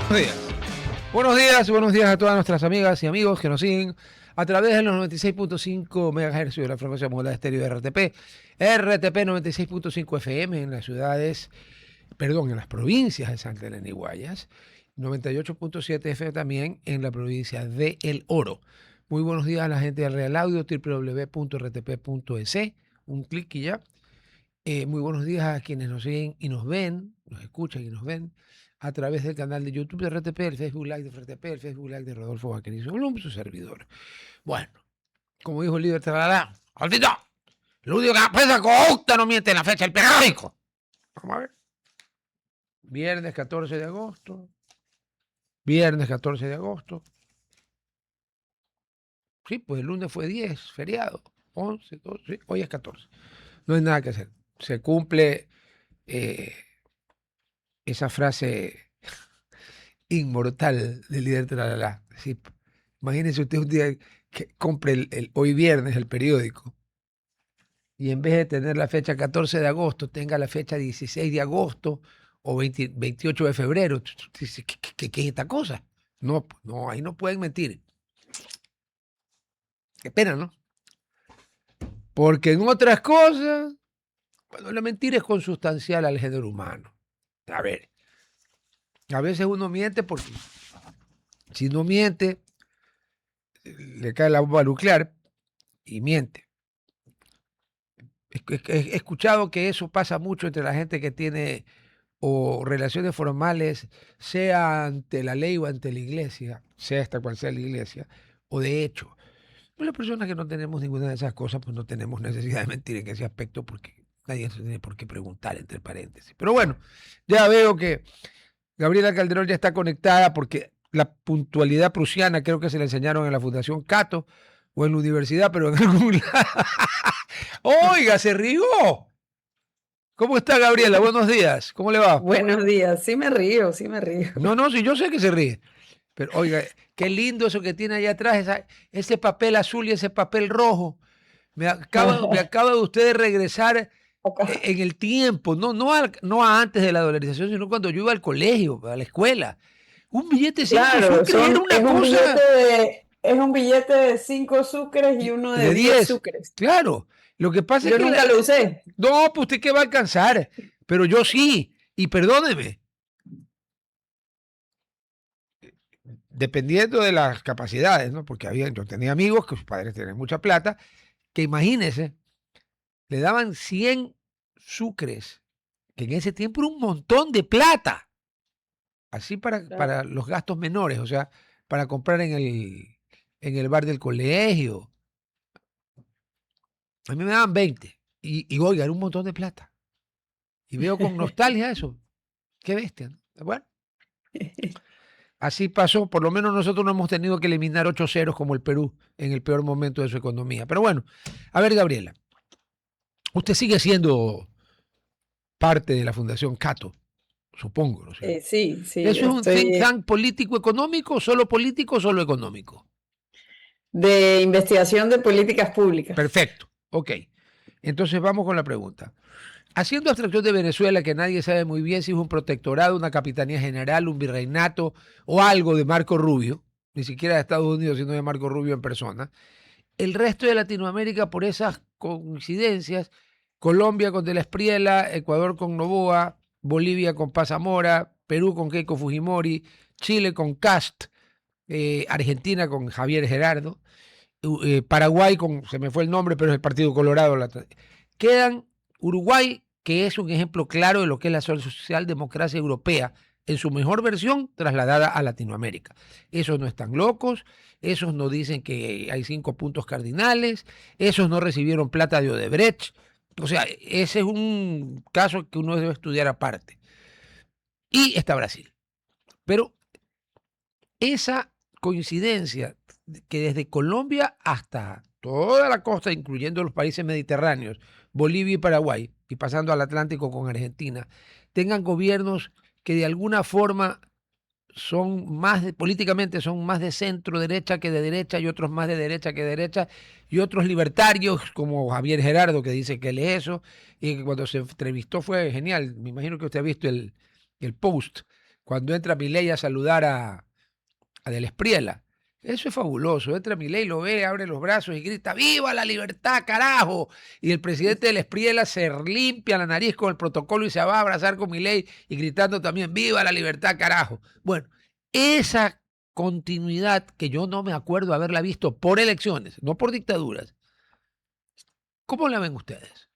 Buenos días. Buenos días a todas nuestras amigas y amigos que nos siguen a través de los 96.5 MHz de la frecuencia modulada estéreo de RTP 96.5 FM en las ciudades, en las provincias de Santa Elena y Guayas, 98.7 FM también en la provincia de El Oro. Muy buenos días a la gente del Real Audio, www.rtp.es, un clic y ya. Muy buenos días a quienes nos siguen y nos ven, nos escuchan y nos ven a través del canal de YouTube de RTP, el Facebook Live de RTP, el Facebook Live de Rodolfo Vaquerizo Blum, su servidor. Bueno, como dijo el líder Tralala, ¡Altito! Lo único que la prensa corrupta no miente en la fecha del periódico. Vamos a ver. Viernes 14 de agosto. Viernes 14 de agosto. Sí, pues el lunes fue 10, feriado. 11, 12, hoy es 14. No hay nada que hacer. Se cumple esa frase inmortal del líder Tralala. Sí, imagínese usted un día que compre hoy viernes el periódico y en vez de tener la fecha 14 de agosto, tenga la fecha 16 de agosto o 28 de febrero. ¿Qué es esta cosa? No, no, ahí no pueden mentir. Qué pena, ¿no? Porque en otras cosas, bueno, la mentira es consustancial al género humano. A ver, a veces uno miente porque si no miente, le cae la bomba nuclear y miente. He escuchado que eso pasa mucho entre la gente que tiene o relaciones formales, sea ante la ley o ante la iglesia, sea esta cual sea la iglesia, o de hecho. Pues las personas que no tenemos ninguna de esas cosas, pues no tenemos necesidad de mentir en ese aspecto porque nadie se tiene por qué preguntar, entre paréntesis. Pero bueno, ya veo que Gabriela Calderón ya está conectada porque la puntualidad prusiana creo que se le enseñaron en la Fundación Cato o en la universidad, pero en algún lado. Oiga, se rió. ¿Cómo está Gabriela? Buenos días. ¿Cómo le va? Buenos días. Sí me río, sí me río. No, no, sí, yo sé que se ríe. Pero oiga, qué lindo eso que tiene allá atrás, ese papel azul y ese papel rojo. Me acaba de usted de regresar en el tiempo, no a antes de la dolarización, sino cuando yo iba al colegio, a la escuela. Un billete de 5 Claro, sucres era una cosa es un billete de 5 sucres y uno de de 10 10. sucres. Claro, lo que pasa es Yo que nunca lo usé. no, pues usted qué va a alcanzar, pero yo sí, y perdóneme, dependiendo de las capacidades, ¿no? Porque yo tenía amigos que sus padres tenían mucha plata, que imagínense, le daban 100 sucres, que en ese tiempo era un montón de plata, así para los gastos menores, o sea, para comprar en el bar del colegio. A mí me daban 20 y oiga, era un montón de plata. Y veo con nostalgia eso. Qué bestia, ¿no? Bueno, así pasó. Por lo menos nosotros no hemos tenido que eliminar 8 ceros como el Perú en el peor momento de su economía. Pero bueno, a ver, Gabriela, usted sigue siendo parte de la Fundación Cato, supongo, ¿no es cierto? Sí, ¿Eso es un think estoy tank político, solo económico? de investigación de políticas públicas. Perfecto, ok. Entonces vamos con la pregunta. Haciendo abstracción de Venezuela, que nadie sabe muy bien si es un protectorado, una capitanía general, un virreinato o algo de Marco Rubio, ni siquiera de Estados Unidos, sino de Marco Rubio en persona, el resto de Latinoamérica, por esas coincidencias, Colombia con De la Espriella, Ecuador con Noboa, Bolivia con Paz Zamora, Perú con Keiko Fujimori, Chile con Cast, Argentina con Javier Gerardo, Paraguay con, se me fue el nombre, pero es el Partido Colorado. Quedan Uruguay, que es un ejemplo claro de lo que es la socialdemocracia europea en su mejor versión trasladada a Latinoamérica. Esos no están locos, esos no dicen que hay 5 puntos cardinales, esos no recibieron plata de Odebrecht. O sea, ese es un caso que uno debe estudiar aparte. Y está Brasil. Pero esa coincidencia que desde Colombia hasta toda la costa, incluyendo los países mediterráneos, Bolivia y Paraguay, y pasando al Atlántico con Argentina, tengan gobiernos que de alguna forma son políticamente son más de centro derecha que de derecha y otros más de derecha que de derecha y otros libertarios como Javier Gerardo que dice que él es eso y que cuando se entrevistó fue genial. Me imagino que usted ha visto el post cuando entra Milei a saludar a Del Espriella. Eso es fabuloso. Entra Milei, lo ve, abre los brazos y grita: ¡Viva la libertad, carajo! Y el presidente Del Espriella se limpia la nariz con el protocolo y se va a abrazar con Milei y gritando también: ¡Viva la libertad, carajo! Bueno, esa continuidad que yo no me acuerdo haberla visto por elecciones, no por dictaduras. ¿Cómo la ven ustedes?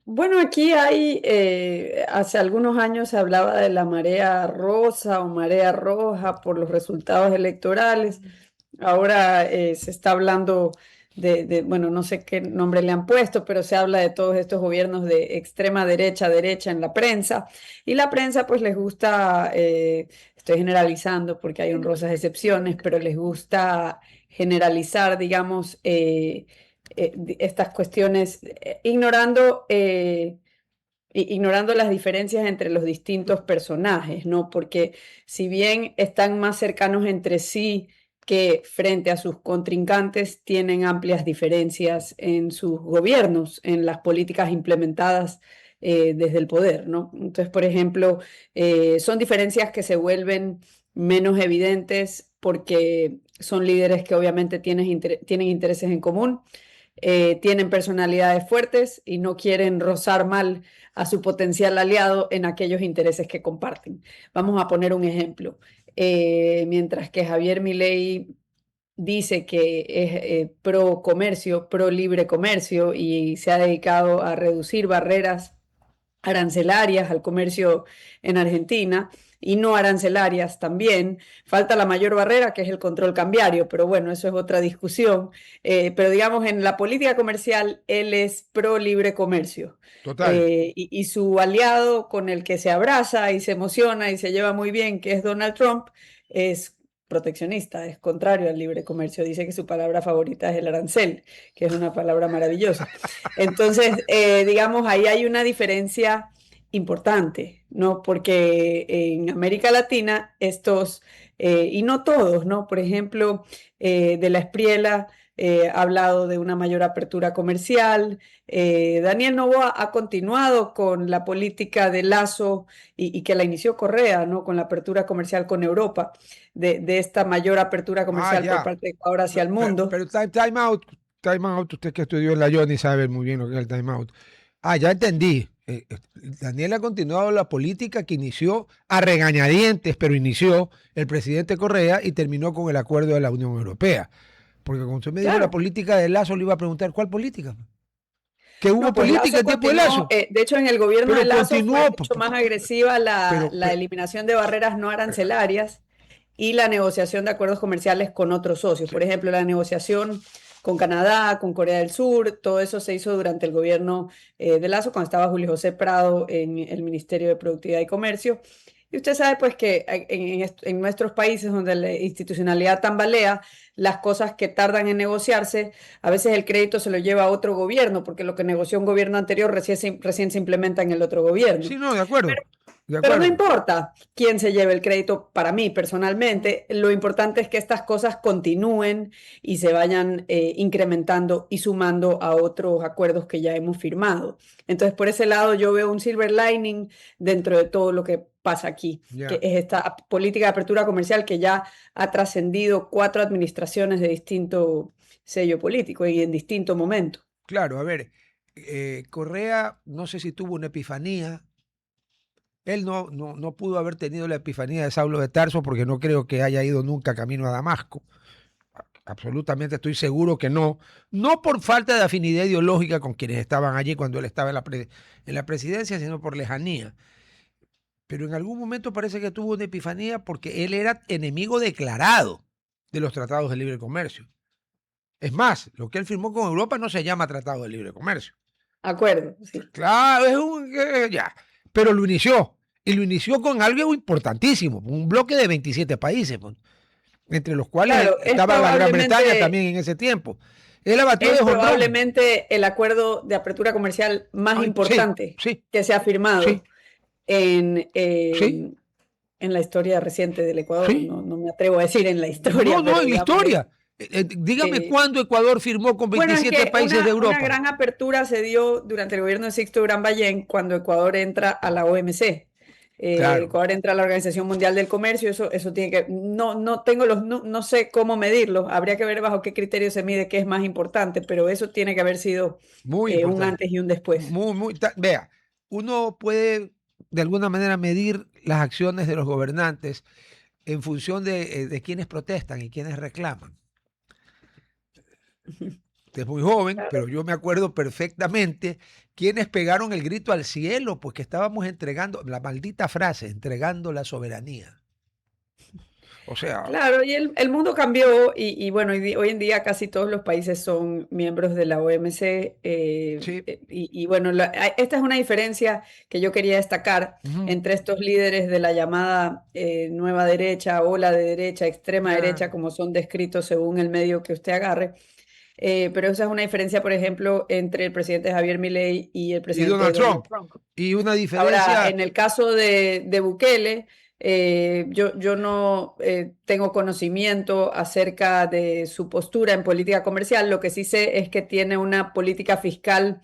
Bueno, aquí hay, hace algunos años se hablaba de la marea rosa o marea roja por los resultados electorales. Ahora se está hablando bueno, no sé qué nombre le han puesto, pero se habla de todos estos gobiernos de extrema derecha, derecha en la prensa. Y la prensa pues les gusta, estoy generalizando porque hay honrosas excepciones, pero les gusta generalizar, digamos, estas cuestiones, ignorando las diferencias entre los distintos personajes, ¿no? Porque si bien están más cercanos entre sí que frente a sus contrincantes, tienen amplias diferencias en sus gobiernos, en las políticas implementadas desde el poder, ¿no? Entonces, por ejemplo, son diferencias que se vuelven menos evidentes porque son líderes que obviamente tienen intereses en común, tienen personalidades fuertes y no quieren rozar mal a su potencial aliado en aquellos intereses que comparten. Vamos a poner un ejemplo. Mientras que Javier Milei dice que es pro comercio, pro libre comercio y se ha dedicado a reducir barreras arancelarias al comercio en Argentina y no arancelarias también. Falta la mayor barrera, que es el control cambiario, pero bueno, eso es otra discusión. Pero digamos, en la política comercial, él es pro libre comercio. Total. Y su aliado con el que se abraza y se emociona y se lleva muy bien, que es Donald Trump, es proteccionista, es contrario al libre comercio. Dice que su palabra favorita es el arancel, que es una palabra maravillosa. Entonces, digamos, ahí hay una diferencia importante, ¿no? Porque en América Latina estos, y no todos, ¿no? Por ejemplo, de la Espriella ha hablado de una mayor apertura comercial. Daniel Noboa ha continuado con la política de Lazo y que la inició Correa, ¿no? Con la apertura comercial con Europa, de esta mayor apertura comercial por Ya. parte de Ecuador hacia el mundo. Pero time out. Time out. Usted que estudió en la Johnny sabe muy bien lo que es el time out. Ya entendí. Daniel ha continuado la política que inició a regañadientes, pero inició el presidente Correa y terminó con el acuerdo de la Unión Europea. Porque como usted me dijo la Claro. política de Lazo, le iba a preguntar: ¿cuál política? Que hubo No, pues política Lazo en tiempo de continuó, Lazo, de hecho en el gobierno de pero Lazo fue continuó. mucho más agresiva Pero, la eliminación de barreras no arancelarias y la negociación de acuerdos comerciales con otros socios. Por ejemplo, la negociación con Canadá, con Corea del Sur, todo eso se hizo durante el gobierno de Lazo, cuando estaba Julio José Prado en el Ministerio de Productividad y Comercio. Y usted sabe pues que en nuestros países donde la institucionalidad tambalea, las cosas que tardan en negociarse, a veces el crédito se lo lleva a otro gobierno, porque lo que negoció un gobierno anterior recién se implementa en el otro gobierno. sí, no, de acuerdo. De Pero no acuerdo. importa quién se lleve el crédito para mí personalmente, lo importante es que estas cosas continúen y se vayan incrementando y sumando a otros acuerdos que ya hemos firmado. Entonces, por ese lado, yo veo un silver lining dentro de todo lo que pasa aquí, que Ya. es esta política de apertura comercial que ya ha trascendido 4 administraciones de distinto sello político y en distinto momento. Claro, a ver, Correa, no sé si tuvo una epifanía. Él no pudo haber tenido la epifanía de Saulo de Tarso porque no creo que haya ido nunca camino a Damasco. Absolutamente estoy seguro que no. No por falta de afinidad ideológica con quienes estaban allí cuando él estaba en la presidencia, sino por lejanía. Pero en algún momento parece que tuvo una epifanía porque él era enemigo declarado de los tratados de libre comercio. Es más, lo que él firmó con Europa no se llama Tratado de Libre Comercio. Acuerdo, sí. Claro, es un... ya. Pero lo inició. Y lo inició con algo importantísimo, un bloque de 27 países, pues, entre los cuales Claro, estaba la Gran Bretaña también en ese tiempo. Él abatió de es jonrón. probablemente el acuerdo de apertura comercial más Ay, sí, importante sí, que se ha sí, firmado en, sí, en la historia reciente del Ecuador. sí. No, no me atrevo a decir en la historia, No, pero en la digamos, historia. Dígame eh, cuándo Ecuador firmó con bueno, es 27 que países de una Europa. gran apertura se dio durante el gobierno de Sixto Gran Ballén cuando Ecuador entra a la OMC. Claro, Ecuador entra a la Organización Mundial del Comercio, eso tiene que, no tengo no sé cómo medirlo, habría que ver bajo qué criterio se mide qué es más importante, pero eso tiene que haber sido muy un importante. antes y un después. Vea, uno puede de alguna manera medir las acciones de los gobernantes en función de quienes protestan y quienes reclaman. Usted es muy joven, Claro. pero yo me acuerdo perfectamente quienes pegaron el grito al cielo, pues que estábamos entregando, la maldita frase, entregando la soberanía. O sea, Claro, y el mundo cambió y bueno, hoy en día casi todos los países son miembros de la OMC sí, y bueno, esta es una diferencia que yo quería destacar ujú, entre estos líderes de la llamada nueva derecha, ola de derecha, extrema ya. derecha, como son descritos según el medio que usted agarre. Pero esa es una diferencia, por ejemplo, entre el presidente Javier Milei y el Y presidente Donald Donald Trump. Trump. Y una Ahora, diferencia, en el caso de Bukele, yo no tengo conocimiento acerca de su postura en política comercial. Lo que sí sé es que tiene una política fiscal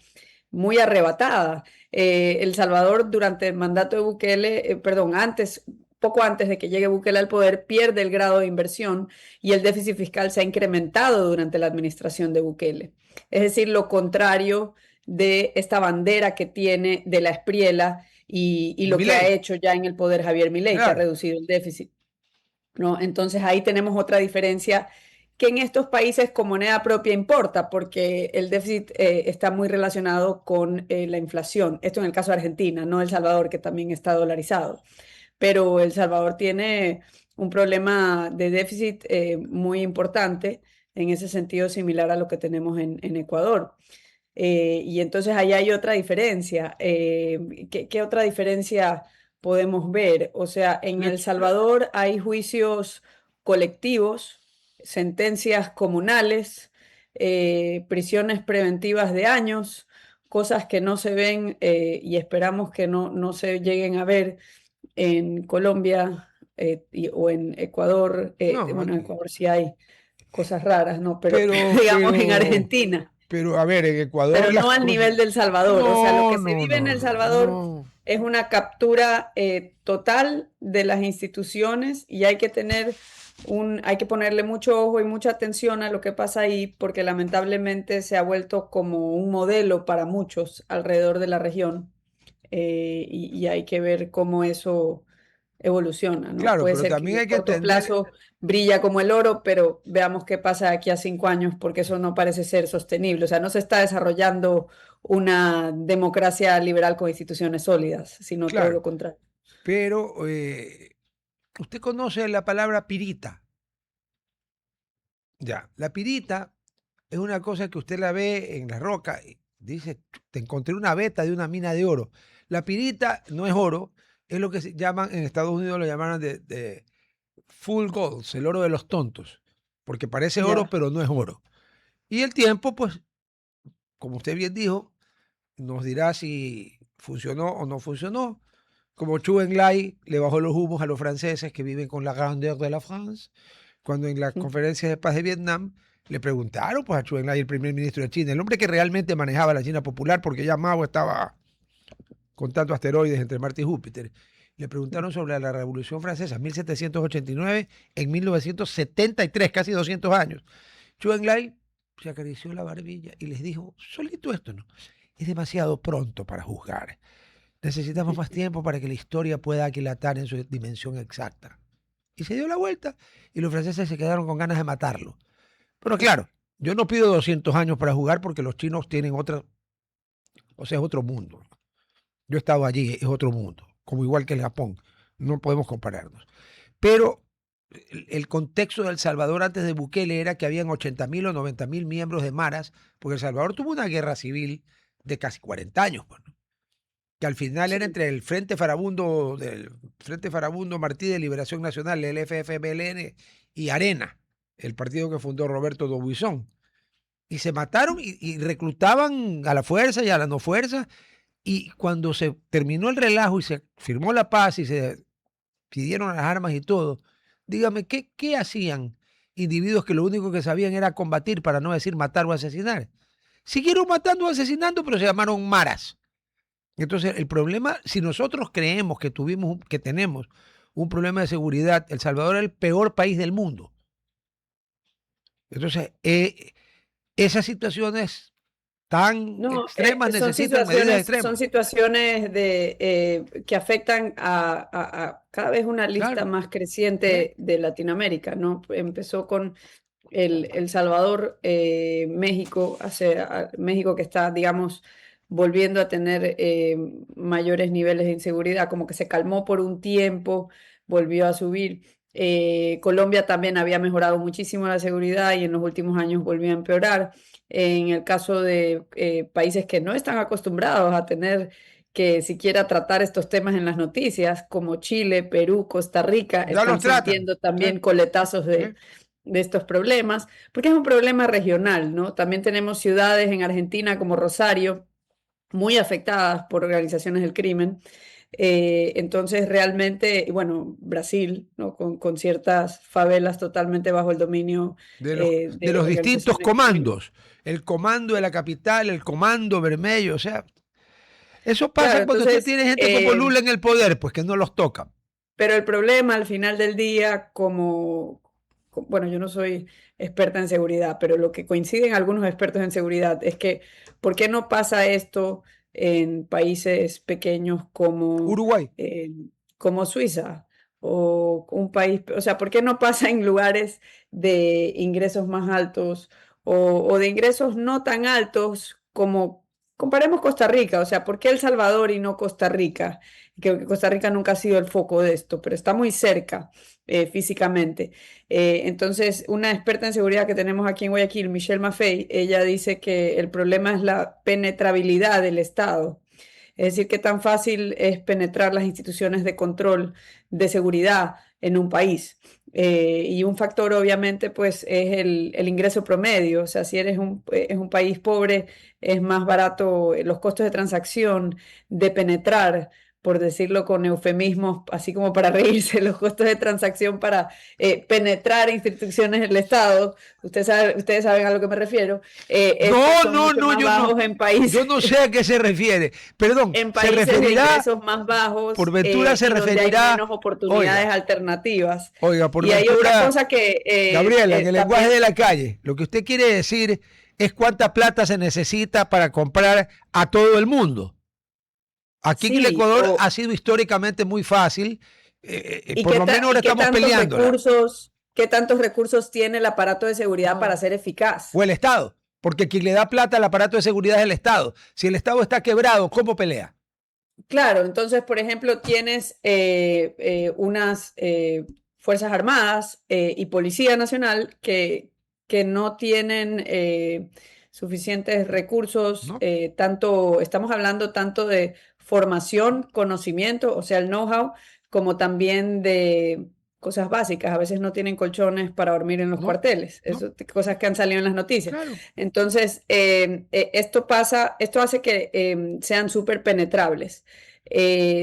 muy arrebatada. El Salvador, durante el mandato de Bukele, perdón, poco antes de que llegue Bukele al poder, pierde el grado de inversión y el déficit fiscal se ha incrementado durante la administración de Bukele. Es decir, lo contrario de esta bandera que tiene de la Espriela y lo que ha Milei, hecho ya en el poder Javier Milei, que ha claro. reducido el déficit, ¿no? Entonces ahí tenemos otra diferencia que en estos países con moneda propia importa, porque el déficit está muy relacionado con la inflación. Esto en el caso de Argentina, no El Salvador, que también está dolarizado. Pero El Salvador tiene un problema de déficit muy importante, en ese sentido similar a lo que tenemos en Ecuador. Y entonces ahí hay otra diferencia. ¿Qué otra diferencia podemos ver? O sea, en Le- El Salvador hay juicios colectivos, sentencias comunales, prisiones preventivas de años, cosas que no se ven y esperamos que no se lleguen a ver en Colombia o en Ecuador. no, Bueno, en aquí. Ecuador sí hay cosas raras, ¿no? Pero Pero, digamos en pero, Argentina, pero, a ver, en Ecuador pero las no al cosas. nivel del Salvador. O sea, lo No, que se no, vive en no, El no, Salvador no. es una captura total de las instituciones y hay que ponerle mucho ojo y mucha atención a lo que pasa ahí, porque lamentablemente se ha vuelto como un modelo para muchos alrededor de la región. Y hay que ver cómo eso evoluciona, ¿no? Claro, Puede pero ser que también en el hay que corto entender, plazo brilla como el oro, pero veamos qué pasa de aquí a 5 años, porque eso no parece ser sostenible. O sea, no se está desarrollando una democracia liberal con instituciones sólidas, sino todo claro, lo contrario. pero usted conoce la palabra pirita. Ya, la pirita es una cosa que usted la ve en la roca y dice, te encontré una veta de una mina de oro. La pirita no es oro, es lo que se llaman, en Estados Unidos lo llamaron de full gold, el oro de los tontos, porque parece oro, Ya. pero no es oro. Y el tiempo, pues, como usted bien dijo, nos dirá si funcionó o no funcionó. Como Chu Enlai le bajó los humos a los franceses que viven con la grandeur de la France, cuando en la conferencia de paz de Vietnam le preguntaron pues, a Chu Enlai, el primer ministro de China, el hombre que realmente manejaba la China popular, porque ya Mao estaba contando asteroides entre Marte y Júpiter. Le preguntaron sobre la Revolución Francesa, 1789, en 1973, casi 200 años. Chu Enlai se acarició la barbilla y les dijo, solito esto, ¿no? Es demasiado pronto para juzgar. Necesitamos más tiempo para que la historia pueda aquilatar en su dimensión exacta. Y se dio la vuelta y los franceses se quedaron con ganas de matarlo. Pero claro, yo no pido 200 años para jugar porque los chinos tienen otra, o sea, es otro mundo. Yo he estado allí, es otro mundo, como igual que el Japón. No podemos compararnos. Pero el contexto de El Salvador antes de Bukele era que habían 80.000 o 90.000 miembros de maras, porque El Salvador tuvo una guerra civil de casi 40 años, pues, ¿no? Que al final era Sí. entre el Frente Farabundo Martí de Liberación Nacional, el FFMLN, y Arena, el partido que fundó Roberto Dubuisón. Y se mataron y reclutaban a la fuerza y a la no fuerza. Y cuando se terminó el relajo y se firmó la paz y se pidieron las armas y todo, dígame, ¿qué hacían individuos que lo único que sabían era combatir, para no decir matar o asesinar? Siguieron matando o asesinando, pero se llamaron maras. Entonces, el problema, si nosotros creemos que tenemos un problema de seguridad, El Salvador es el peor país del mundo. Entonces, esas situaciones tan No, extremas necesitan medidas son extremas. situaciones que afectan a cada vez una lista Claro. más ¿Eh? creciente de Latinoamérica, ¿no? Empezó con El Salvador, México, México que está, digamos, volviendo a tener mayores niveles de inseguridad, como que se calmó por un tiempo, volvió a subir. Colombia también había mejorado muchísimo la seguridad y en los últimos años volvió a empeorar. En el caso de países que no están acostumbrados a tener que siquiera tratar estos temas en las noticias, como Chile, Perú, Costa Rica, Ya los están tratan. sintiendo ¿Sí? también coletazos ¿Sí? de estos problemas, porque es un problema regional, ¿no? También tenemos ciudades en Argentina como Rosario, muy afectadas por organizaciones del crimen. Entonces, realmente, y bueno, Brasil, ¿no? Con ciertas favelas totalmente bajo el dominio De de los distintos organizaciones criminales. comandos. El comando de la capital, el comando vermelho, o sea, eso Claro, pasa cuando usted entonces, tiene gente como Lula en el poder, pues que no los tocan. pero el problema al final del día, bueno, yo no soy experta en seguridad, pero lo que coinciden algunos expertos en seguridad es que, ¿por qué no pasa esto en países pequeños Uruguay. como Suiza? O un país, o sea, ¿por qué no pasa en lugares de ingresos más altos o de ingresos no tan altos como, comparemos Costa Rica? O sea, ¿por qué El Salvador y no Costa Rica? Que Costa Rica nunca ha sido el foco de esto, pero está muy cerca físicamente. Entonces, una experta en seguridad que tenemos aquí en Guayaquil, Michelle Maffei, ella dice que el problema es la penetrabilidad del Estado. Es decir, qué tan fácil es penetrar las instituciones de control de seguridad en un país. Y un factor, obviamente, pues es el ingreso promedio. O sea, si es un país pobre, es más barato los costos de transacción, de penetrar, por decirlo con eufemismos, así como para reírse, los costos de transacción para penetrar instituciones del Estado. Ustedes saben a lo que me refiero. Estos No, son no, mucho no, más yo no. bajos en Yo países no sé a qué se refiere. Perdón, en se países de referirá, ingresos más por bajos ventura se y donde hay referirá, menos oportunidades oiga, alternativas. oiga, por Y hay otra ventura, cosa que Gabriela, en el lenguaje también, de la calle, lo que usted quiere decir es cuánta plata se necesita para comprar a todo el mundo. Aquí en el sí, Ecuador ha sido históricamente muy fácil, por lo menos ahora y estamos peleándola, qué tantos recursos tiene el aparato de seguridad para no. ser eficaz. O el Estado, porque quien le da plata al aparato de seguridad es el Estado. Si el Estado está quebrado, ¿cómo pelea? Claro, entonces, por ejemplo, tienes unas Fuerzas Armadas y Policía Nacional que no tienen suficientes recursos, ¿No? estamos hablando tanto de formación, conocimiento, o sea, el know-how, como también de cosas básicas. A veces no tienen colchones para dormir en los ¿No? cuarteles, ¿No? cosas que han salido en las noticias. Claro. Entonces, esto hace que sean súper penetrables.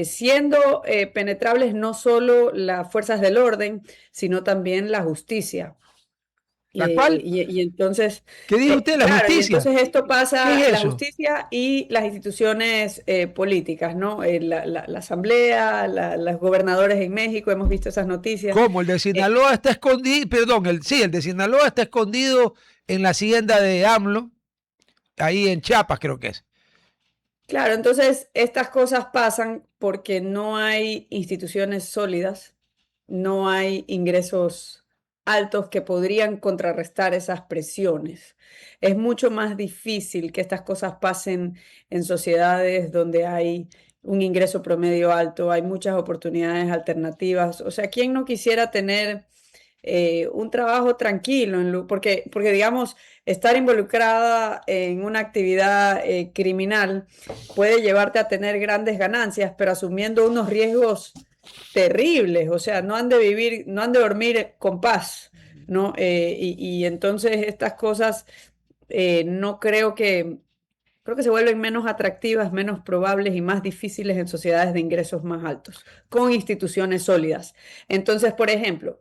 Siendo penetrables no solo las fuerzas del orden, sino también la justicia. ¿La cual? Y entonces, ¿Qué dijo usted? La claro, y justicia. entonces esto ¿Qué pasa, es la eso? justicia y las instituciones políticas, ¿no? La asamblea, los gobernadores en México, hemos visto esas noticias. ¿Cómo? El de Eh, Sinaloa está escondido, perdón, sí, el de Sinaloa está escondido en la hacienda de AMLO, ahí en Chiapas creo que es. Claro, entonces estas cosas pasan porque no hay instituciones sólidas, no hay ingresos altos que podrían contrarrestar esas presiones. Es mucho más difícil que estas cosas pasen en sociedades donde hay un ingreso promedio alto, hay muchas oportunidades alternativas. O sea, ¿quién no quisiera tener un trabajo tranquilo? Porque, digamos, estar involucrada en una actividad criminal puede llevarte a tener grandes ganancias, pero asumiendo unos riesgos terribles. O sea, no han de vivir, no han de dormir con paz, ¿no? Y entonces estas cosas no creo que se vuelven menos atractivas, menos probables y más difíciles en sociedades de ingresos más altos, con instituciones sólidas. Entonces, por ejemplo,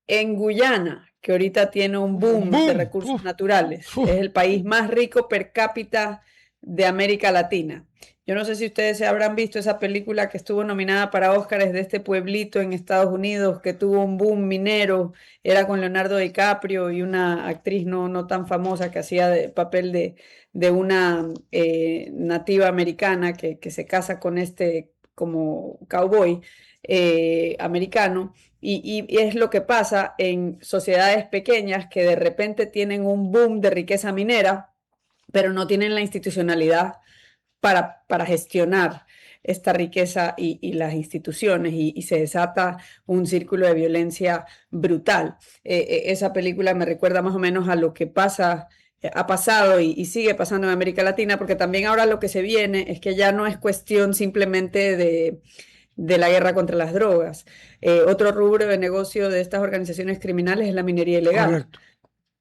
en Guyana, que ahorita tiene un Un boom de boom. recursos Uf, naturales, uf. es el país más rico per cápita de América Latina. Yo no sé si ustedes se habrán visto esa película que estuvo nominada para Óscares de este pueblito en Estados Unidos que tuvo un boom minero, era con Leonardo DiCaprio y una actriz no tan famosa que hacía papel de una nativa americana que se casa con este como cowboy americano. Y es lo que pasa en sociedades pequeñas que de repente tienen un boom de riqueza minera, pero no tienen la institucionalidad para gestionar esta riqueza y las instituciones y se desata un círculo de violencia brutal. Esa película me recuerda más o menos a lo que pasa, ha pasado y sigue pasando en América Latina, porque también ahora lo que se viene es que ya no es cuestión simplemente de la guerra contra las drogas. Otro rubro de negocio de estas organizaciones criminales es la minería ilegal. Correcto.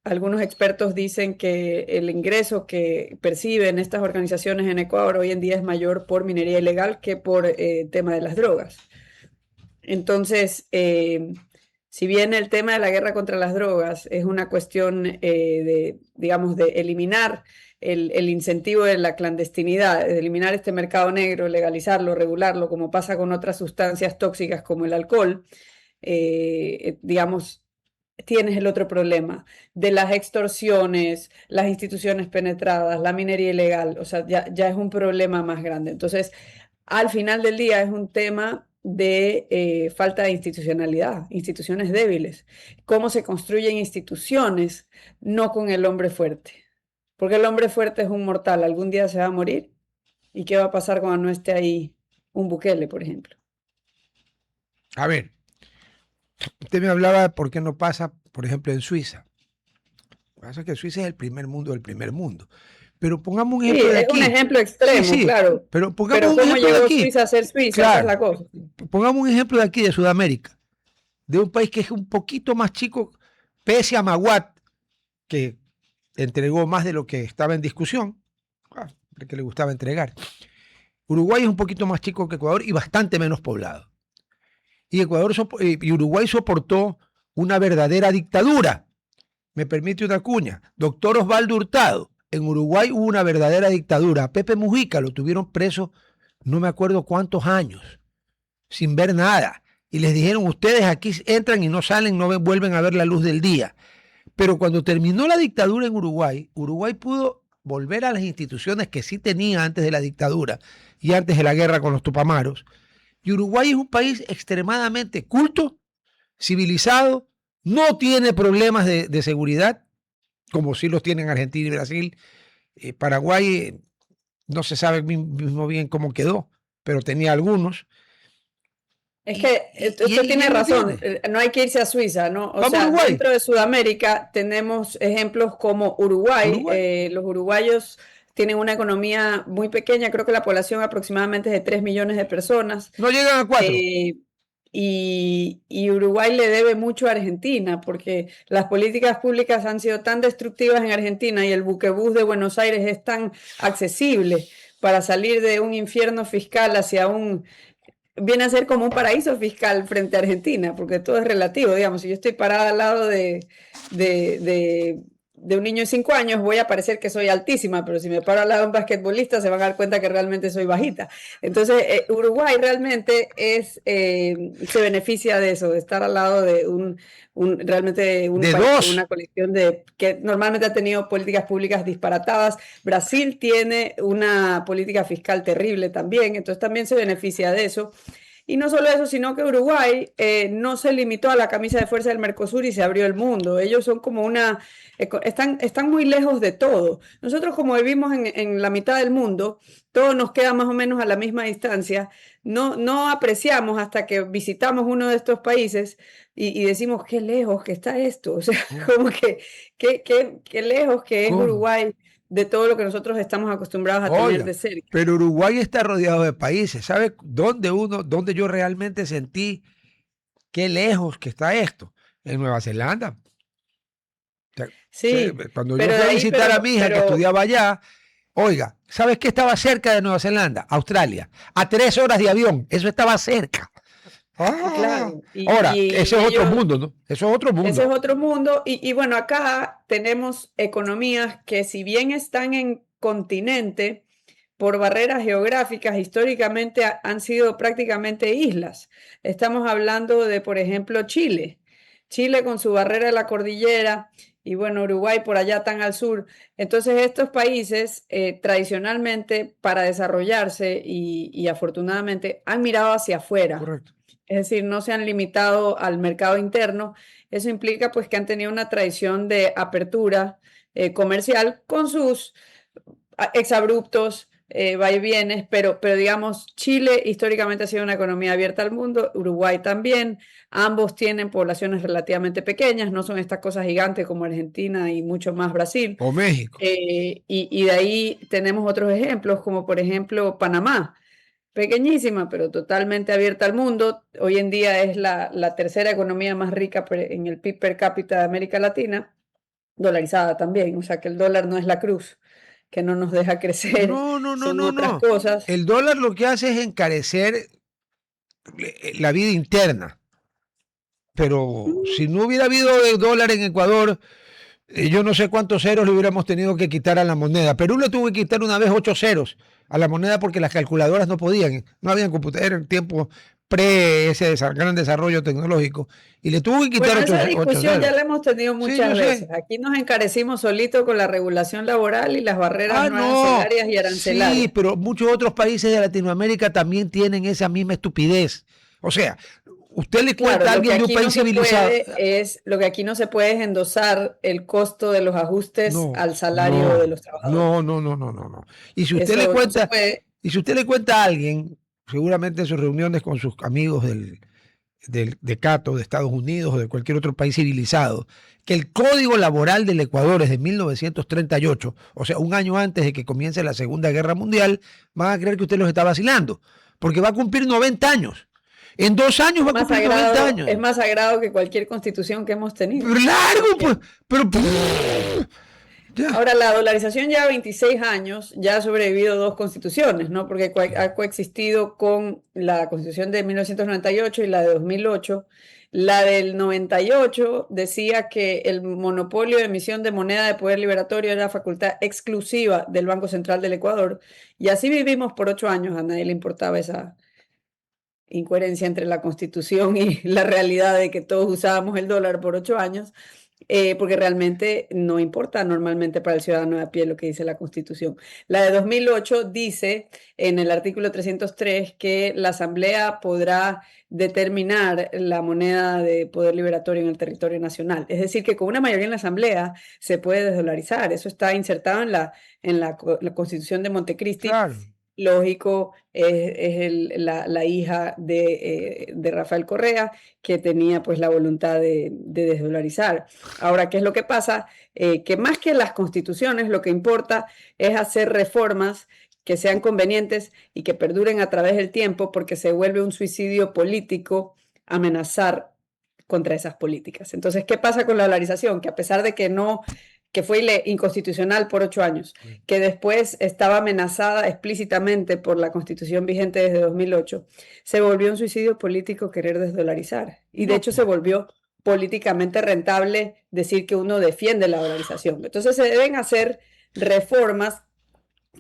Algunos expertos dicen que el ingreso que perciben estas organizaciones en Ecuador hoy en día es mayor por minería ilegal que por tema de las drogas. Entonces, si bien el tema de la guerra contra las drogas es una cuestión digamos, de eliminar el incentivo de la clandestinidad, de eliminar este mercado negro, legalizarlo, regularlo, como pasa con otras sustancias tóxicas como el alcohol, digamos, tienes el otro problema de las extorsiones, las instituciones penetradas, la minería ilegal, o sea, ya es un problema más grande. Entonces, al final del día es un tema de falta de institucionalidad, instituciones débiles. ¿Cómo se construyen instituciones? No con el hombre fuerte, porque el hombre fuerte es un mortal, algún día se va a morir. ¿Y qué va a pasar cuando no esté ahí un Bukele, por ejemplo? A ver, usted me hablaba de por qué no pasa, por ejemplo, en Suiza. Lo que pasa es que Suiza es el primer mundo del primer mundo. Pero pongamos un Sí, ejemplo de es un aquí. ejemplo Sí, extremo, sí, claro. pero pongamos Pero un ¿cómo ejemplo de llegó aquí. Suiza a ser Suiza? Esa es Claro, la cosa. pongamos un ejemplo de aquí, de Sudamérica, de un país que es un poquito más chico, pese a Maguat, que entregó más de lo que estaba en discusión, que le gustaba entregar. Uruguay es un poquito más chico que Ecuador y bastante menos poblado. Y Uruguay soportó una verdadera dictadura. Me permite una cuña. Doctor Osvaldo Hurtado, en Uruguay hubo una verdadera dictadura. A Pepe Mujica lo tuvieron preso no me acuerdo cuántos años, sin ver nada. Y les dijeron, ustedes aquí entran y no salen, no vuelven a ver la luz del día. Pero cuando terminó la dictadura en Uruguay, Uruguay pudo volver a las instituciones que sí tenía antes de la dictadura y antes de la guerra con los tupamaros. Y Uruguay es un país extremadamente culto, civilizado, no tiene problemas de seguridad, como sí los tienen Argentina y Brasil. Paraguay no se sabe mismo bien cómo quedó, pero tenía algunos. Es que usted Y tiene él lo razón, tiene. no hay que irse a Suiza, ¿no? O Vamos a sea, Uruguay. dentro de Sudamérica tenemos ejemplos como Uruguay. Uruguay. Los uruguayos tienen una economía muy pequeña, creo que la población aproximadamente es de 3 millones de personas. No llegan a 4. eh, y Uruguay le debe mucho a Argentina, porque las políticas públicas han sido tan destructivas en Argentina y el buquebús de Buenos Aires es tan accesible para salir de un infierno fiscal hacia viene a ser como un paraíso fiscal frente a Argentina, porque todo es relativo, digamos, si yo estoy parada al lado de, de, de un niño de 5 años, voy a parecer que soy altísima, pero si me paro al lado de un basquetbolista, se van a dar cuenta que realmente soy bajita. Entonces, Uruguay realmente se beneficia de eso, de estar al lado de realmente un De país con dos. una colección que normalmente ha tenido políticas públicas disparatadas. Brasil tiene una política fiscal terrible también, entonces también se beneficia de eso. Y no solo eso, sino que Uruguay no se limitó a la camisa de fuerza del Mercosur y se abrió el mundo. Ellos son como están muy lejos de todo. Nosotros como vivimos en la mitad del mundo, todo nos queda más o menos a la misma distancia. No apreciamos hasta que visitamos uno de estos países y decimos, qué lejos que está esto. O sea, como que qué lejos que es ¿Cómo? Uruguay de todo lo que nosotros estamos acostumbrados a tener Oiga, de cerca. pero Uruguay está rodeado de países. ¿Sabe dónde yo realmente sentí qué lejos que está esto? En Nueva Zelanda. O sea, Sí, cuando yo pero fui de a ahí, visitar a mi hija que pero estudiaba allá, oiga, ¿sabes qué estaba cerca de Nueva Zelanda? Australia. A 3 horas de avión. Eso estaba cerca. Ah, claro, ahora, ese es otro ellos, mundo, ¿no? Eso es otro ese es mundo. otro mundo. Y bueno, acá tenemos economías que si bien están en continente, por barreras geográficas, históricamente han sido prácticamente islas. Estamos hablando de, por ejemplo, Chile. Chile con su barrera de la cordillera y bueno, Uruguay por allá tan al sur. Entonces estos países tradicionalmente para desarrollarse y afortunadamente han mirado hacia afuera. Correcto. Es decir, no se han limitado al mercado interno. Eso implica pues que han tenido una tradición de apertura comercial con sus exabruptos, vaivienes, pero digamos, Chile históricamente ha sido una economía abierta al mundo, Uruguay también, ambos tienen poblaciones relativamente pequeñas, no son estas cosas gigantes como Argentina y mucho más Brasil. O México. Y de ahí tenemos otros ejemplos, como por ejemplo Panamá, pequeñísima, pero totalmente abierta al mundo. Hoy en día es la tercera economía más rica en el PIB per cápita de América Latina, dolarizada también, o sea que el dólar no es la cruz que no nos deja crecer, No, no, no, son no, otras no. cosas. El dólar lo que hace es encarecer la vida interna. Pero si no hubiera habido dólar en Ecuador, yo no sé cuántos ceros le hubiéramos tenido que quitar a la moneda. Perú le tuvo que quitar una vez 8 ceros a la moneda porque las calculadoras no podían, no habían computadoras en tiempo pre ese gran desarrollo tecnológico. Y le tuvo que quitar Bueno, esa 8 discusión ceros. ya la hemos tenido Sí, yo muchas veces. sé. Aquí nos encarecimos solito con la regulación laboral y las barreras Ah, no no. arancelarias y Sí, arancelarias. pero muchos otros países de Latinoamérica también tienen esa misma estupidez. O sea, usted le Claro, cuenta a lo que alguien de un aquí no país se civilizado. puede es, lo que aquí no se puede es endosar el costo de los ajustes No, al salario de no, los trabajadores. no, no, no, no, no, no. Y si usted le Eso no se cuenta, puede. y si usted le cuenta a alguien, seguramente en sus reuniones con sus amigos de Cato, de Estados Unidos o de cualquier otro país civilizado, que el Código Laboral del Ecuador es de 1938, o sea, un año antes de que comience la Segunda Guerra Mundial, van a creer que usted los está vacilando, porque va a cumplir 90 años. En 2 años va a cumplir 90 Es años. más sagrado que cualquier constitución que hemos tenido. Pero largo, pues, Porque pero ya. ahora la dolarización ya 26 años, ya ha sobrevivido dos constituciones, ¿no? Porque ha coexistido con la constitución de 1998 y la de 2008. La del 98 decía que el monopolio de emisión de moneda de poder liberatorio era facultad exclusiva del Banco Central del Ecuador. Y así vivimos por 8 años, a nadie le importaba esa incoherencia entre la constitución y la realidad de que todos usábamos el dólar por 8 años, porque realmente no importa normalmente para el ciudadano de a pie lo que dice la constitución. La de 2008 dice en el artículo 303 que la asamblea podrá determinar la moneda de poder liberatorio en el territorio nacional. Es decir, que con una mayoría en la asamblea se puede desdolarizar. Eso está insertado en la constitución de Montecristi. Claro. Lógico, es la hija de Rafael Correa, que tenía pues la voluntad de desdolarizar. Ahora, ¿qué es lo que pasa? Que más que las constituciones, lo que importa es hacer reformas que sean convenientes y que perduren a través del tiempo, porque se vuelve un suicidio político amenazar contra esas políticas. Entonces, ¿qué pasa con la dolarización? Que a pesar de que fue inconstitucional por 8 años, que después estaba amenazada explícitamente por la constitución vigente desde 2008, se volvió un suicidio político querer desdolarizar. Y de No, hecho se volvió políticamente rentable decir que uno defiende la dolarización. Entonces se deben hacer reformas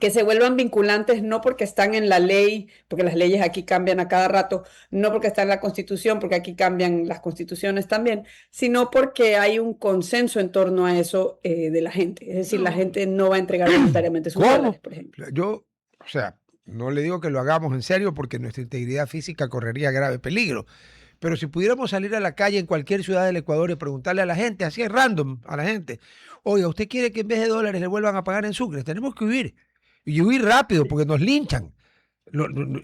que se vuelvan vinculantes no porque están en la ley, porque las leyes aquí cambian a cada rato, no porque está en la Constitución, porque aquí cambian las constituciones también, sino porque hay un consenso en torno a eso de la gente. Es decir, la no. gente no va a entregar voluntariamente sus ¿Cómo? dólares, por ejemplo. Yo, o sea, no le digo que lo hagamos en serio porque nuestra integridad física correría grave peligro. Pero si pudiéramos salir a la calle en cualquier ciudad del Ecuador y preguntarle a la gente, así es random, a la gente, oiga, ¿usted quiere que en vez de dólares le vuelvan a pagar en sucres? Tenemos que huir. Y huir rápido porque nos linchan.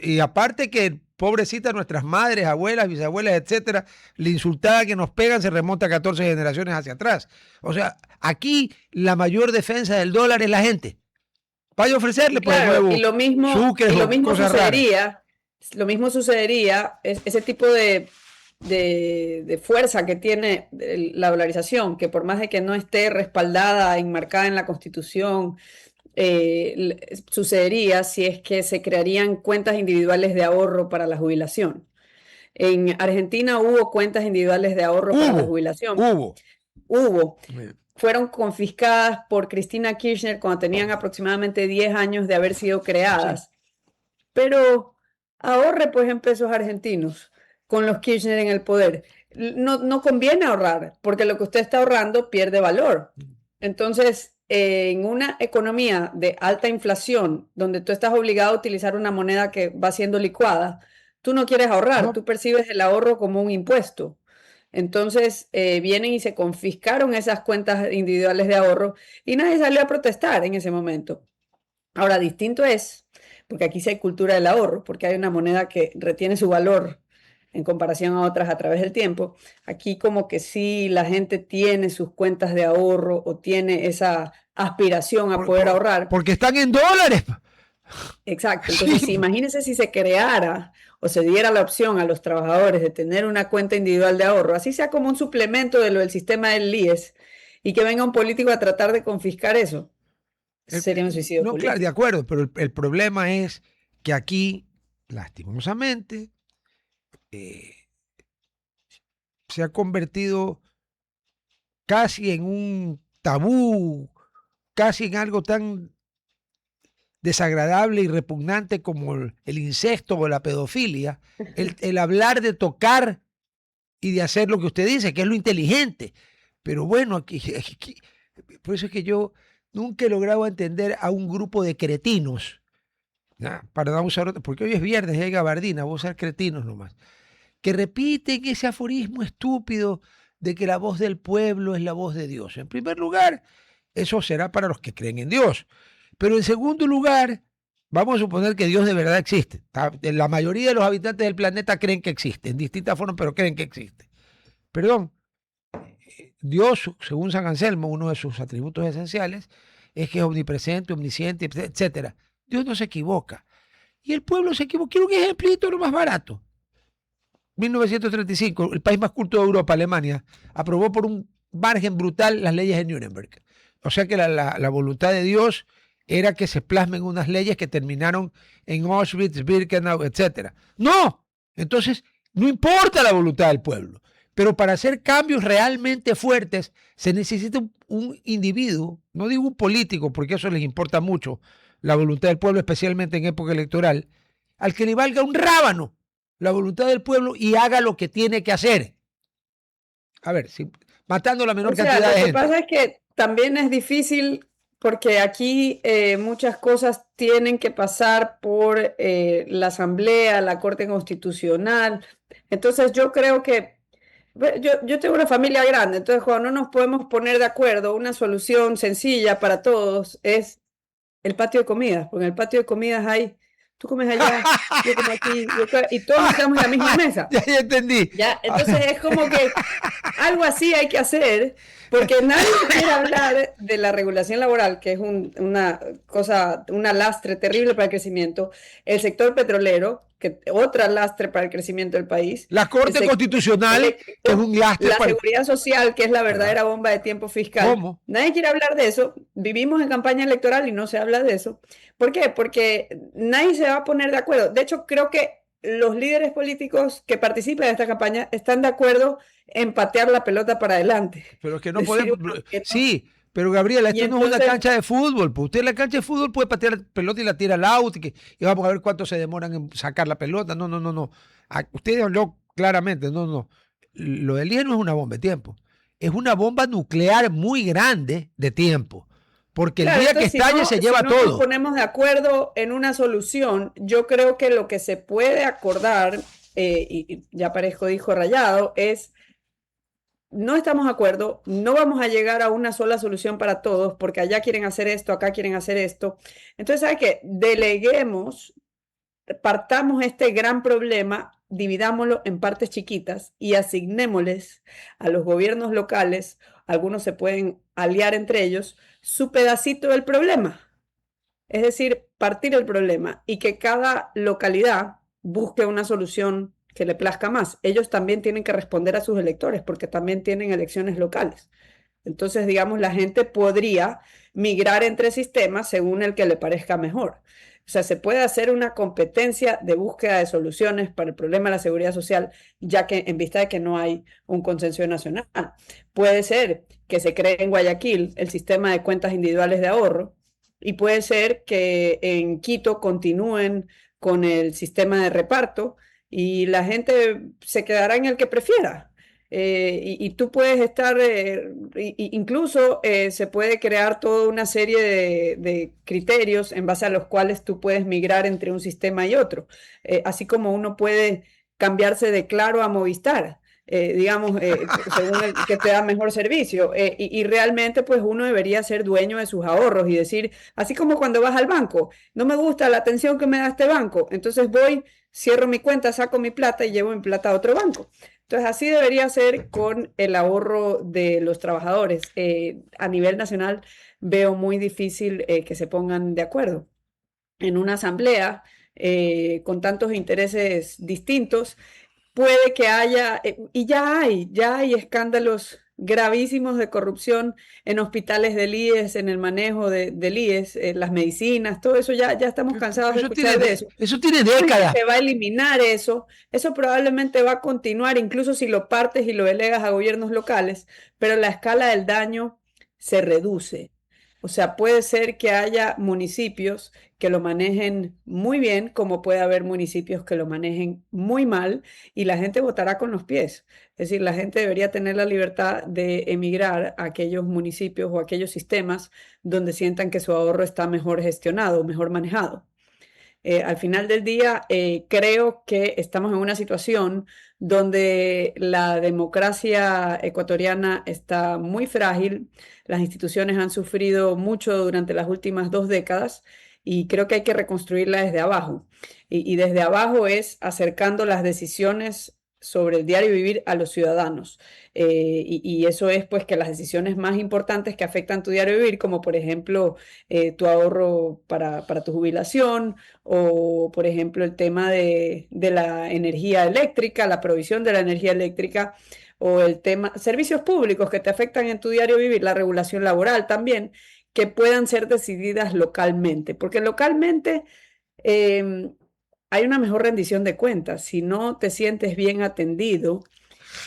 Y aparte que, pobrecita, nuestras madres, abuelas, bisabuelas, etcétera, la insultada que nos pegan se remonta a 14 generaciones hacia atrás. O sea, aquí la mayor defensa del dólar es la gente. Vaya a ofrecerle, Y pues, de claro, nuevo, sucres o cosas raras. lo mismo sucedería, ese tipo de fuerza que tiene la dolarización, que por más de que no esté respaldada, enmarcada en la Constitución, sucedería si es que se crearían cuentas individuales de ahorro para la jubilación. En Argentina hubo cuentas individuales de ahorro para la jubilación. Hubo. Hubo. fueron confiscadas por Cristina Kirchner cuando tenían aproximadamente 10 años de haber sido Sí. creadas. Pero ahorre pues en pesos argentinos con los Kirchner en el poder. No conviene ahorrar, porque lo que usted está ahorrando pierde valor. Entonces, en una economía de alta inflación, donde tú estás obligado a utilizar una moneda que va siendo licuada, tú no quieres ahorrar, No, tú percibes el ahorro como un impuesto. Entonces, vienen y se confiscaron esas cuentas individuales de ahorro y nadie salió a protestar en ese momento. Ahora, distinto es, porque aquí sí hay cultura del ahorro, porque hay una moneda que retiene su valor en comparación a otras a través del tiempo. Aquí como que sí la gente tiene sus cuentas de ahorro o tiene esa aspiración a poder ahorrar. porque están en dólares. Exacto. Entonces, Sí. si imagínense si se creara o se diera la opción a los trabajadores de tener una cuenta individual de ahorro, así sea como un suplemento de lo del sistema del IES, y que venga un político a tratar de confiscar eso, sería un suicidio No, claro, de político. acuerdo, pero el problema es que aquí, lastimosamente, eh, se ha convertido casi en un tabú, casi en algo tan desagradable y repugnante como el incesto o la pedofilia, el hablar de tocar y de hacer lo que usted dice, que es lo inteligente. Pero bueno, por eso es que yo nunca he logrado entender a un grupo de cretinos, para no usar otro, porque hoy es viernes y hay gabardina, voy a usar cretinos nomás, que repiten ese aforismo estúpido de que la voz del pueblo es la voz de Dios. En primer lugar, eso será para los que creen en Dios. Pero en segundo lugar, vamos a suponer que Dios de verdad existe. La mayoría de los habitantes del planeta creen que existe, en distintas formas, pero creen que existe. Perdón, Dios, según San Anselmo, uno de sus atributos esenciales es que es omnipresente, omnisciente, etcétera. Dios no se equivoca. Y el pueblo se equivoca. Quiero un ejemplito lo más barato. 1935, el país más culto de Europa, Alemania, aprobó por un margen brutal las leyes de Nuremberg. O sea que la voluntad de Dios era que se plasmen unas leyes que terminaron en Auschwitz, Birkenau, etc. No, entonces no importa la voluntad del pueblo, pero para hacer cambios realmente fuertes se necesita un individuo, no digo un político, porque eso les importa mucho, la voluntad del pueblo, especialmente en época electoral, al que le valga un rábano la voluntad del pueblo y haga lo que tiene que hacer. A ver, matando la menor O sea, cantidad lo de que gente. pasa es que también es difícil porque aquí muchas cosas tienen que pasar por la Asamblea, la Corte Constitucional. Entonces yo creo que yo tengo una familia grande, entonces cuando no nos podemos poner de acuerdo, una solución sencilla para todos es el patio de comidas, porque en el patio de comidas hay, tú comes allá, yo como aquí, y todos nos sentamos en la misma mesa. Ya entendí. Ya, entonces es como que algo así hay que hacer, porque nadie quiere hablar de la regulación laboral, que es una cosa, una lastre terrible para el crecimiento, el sector petrolero, que otra lastre para el crecimiento del país, La el Corte sector Constitucional, que es eléctrico, un lastre la para... seguridad social, que es la ¿Verdad? verdadera bomba de tiempo fiscal. ¿Cómo? Nadie quiere hablar de eso. Vivimos en campaña electoral y no se habla de eso. ¿Por qué? Porque nadie se va a poner de acuerdo. De hecho, creo que los líderes políticos que participan en esta campaña están de acuerdo en patear la pelota para adelante. Pero es que no Decir, podemos... bueno, que no. Sí, pero Gabriela, Y esto no es una entonces, cancha de fútbol. Pues usted en la cancha de fútbol puede patear la pelota y la tira al out y vamos a ver cuánto se demoran en sacar la pelota. No, no, no, no. Usted habló claramente, no, no. Lo del IE no es una bomba de tiempo. Es una bomba nuclear muy grande de tiempo. Porque el claro, día que entonces estalle se si lleva no nos todo. ponemos de acuerdo en una solución, yo creo que lo que se puede acordar, y ya parezco dijo Rayado, es no estamos de acuerdo, no vamos a llegar a una sola solución para todos, porque allá quieren hacer esto, acá quieren hacer esto. Entonces, ¿sabe qué? Deleguemos, partamos este gran problema, dividámoslo en partes chiquitas y asignémosles a los gobiernos locales, algunos se pueden aliar entre ellos, su pedacito del problema. Es decir, partir el problema y que cada localidad busque una solución que le plazca más. Ellos también tienen que responder a sus electores porque también tienen elecciones locales. Entonces, digamos, la gente podría migrar entre sistemas según el que le parezca mejor. O sea, se puede hacer una competencia de búsqueda de soluciones para el problema de la seguridad social, ya que en vista de que no hay un consenso nacional. Puede ser que se cree en Guayaquil el sistema de cuentas individuales de ahorro y puede ser que en Quito continúen con el sistema de reparto y la gente se quedará en el que prefiera. Y tú puedes estar, incluso se puede crear toda una serie de criterios en base a los cuales tú puedes migrar entre un sistema y otro, así como uno puede cambiarse de Claro a Movistar. Digamos, según el que te da mejor servicio. Y realmente, pues uno debería ser dueño de sus ahorros y decir, así como cuando vas al banco, no me gusta la atención que me da este banco, entonces voy, cierro mi cuenta, saco mi plata y llevo mi plata a otro banco. Entonces, así debería ser con el ahorro de los trabajadores. A nivel nacional veo muy difícil que se pongan de acuerdo. En una asamblea con tantos intereses distintos, puede que haya, y ya hay escándalos gravísimos de corrupción en hospitales del IES, en el manejo del IES, las medicinas, todo eso, ya estamos cansados de escuchar de eso. Eso tiene décadas. Se va a eliminar eso probablemente va a continuar, incluso si lo partes y lo delegas a gobiernos locales, pero la escala del daño se reduce. O sea, puede ser que haya municipios que lo manejen muy bien, como puede haber municipios que lo manejen muy mal, y la gente votará con los pies. Es decir, la gente debería tener la libertad de emigrar a aquellos municipios o a aquellos sistemas donde sientan que su ahorro está mejor gestionado, mejor manejado. Al final del día, creo que estamos en una situación donde la democracia ecuatoriana está muy frágil, las instituciones han sufrido mucho durante las últimas 2 décadas y creo que hay que reconstruirla desde abajo. Y desde abajo es acercando las decisiones sobre el diario vivir a los ciudadanos. Y eso es pues que las decisiones más importantes que afectan tu diario vivir, como por ejemplo tu ahorro para tu jubilación, o por ejemplo el tema de la energía eléctrica, la provisión de la energía eléctrica, o el tema, servicios públicos que te afectan en tu diario vivir, la regulación laboral también, que puedan ser decididas localmente, porque localmente hay una mejor rendición de cuentas. Si no te sientes bien atendido,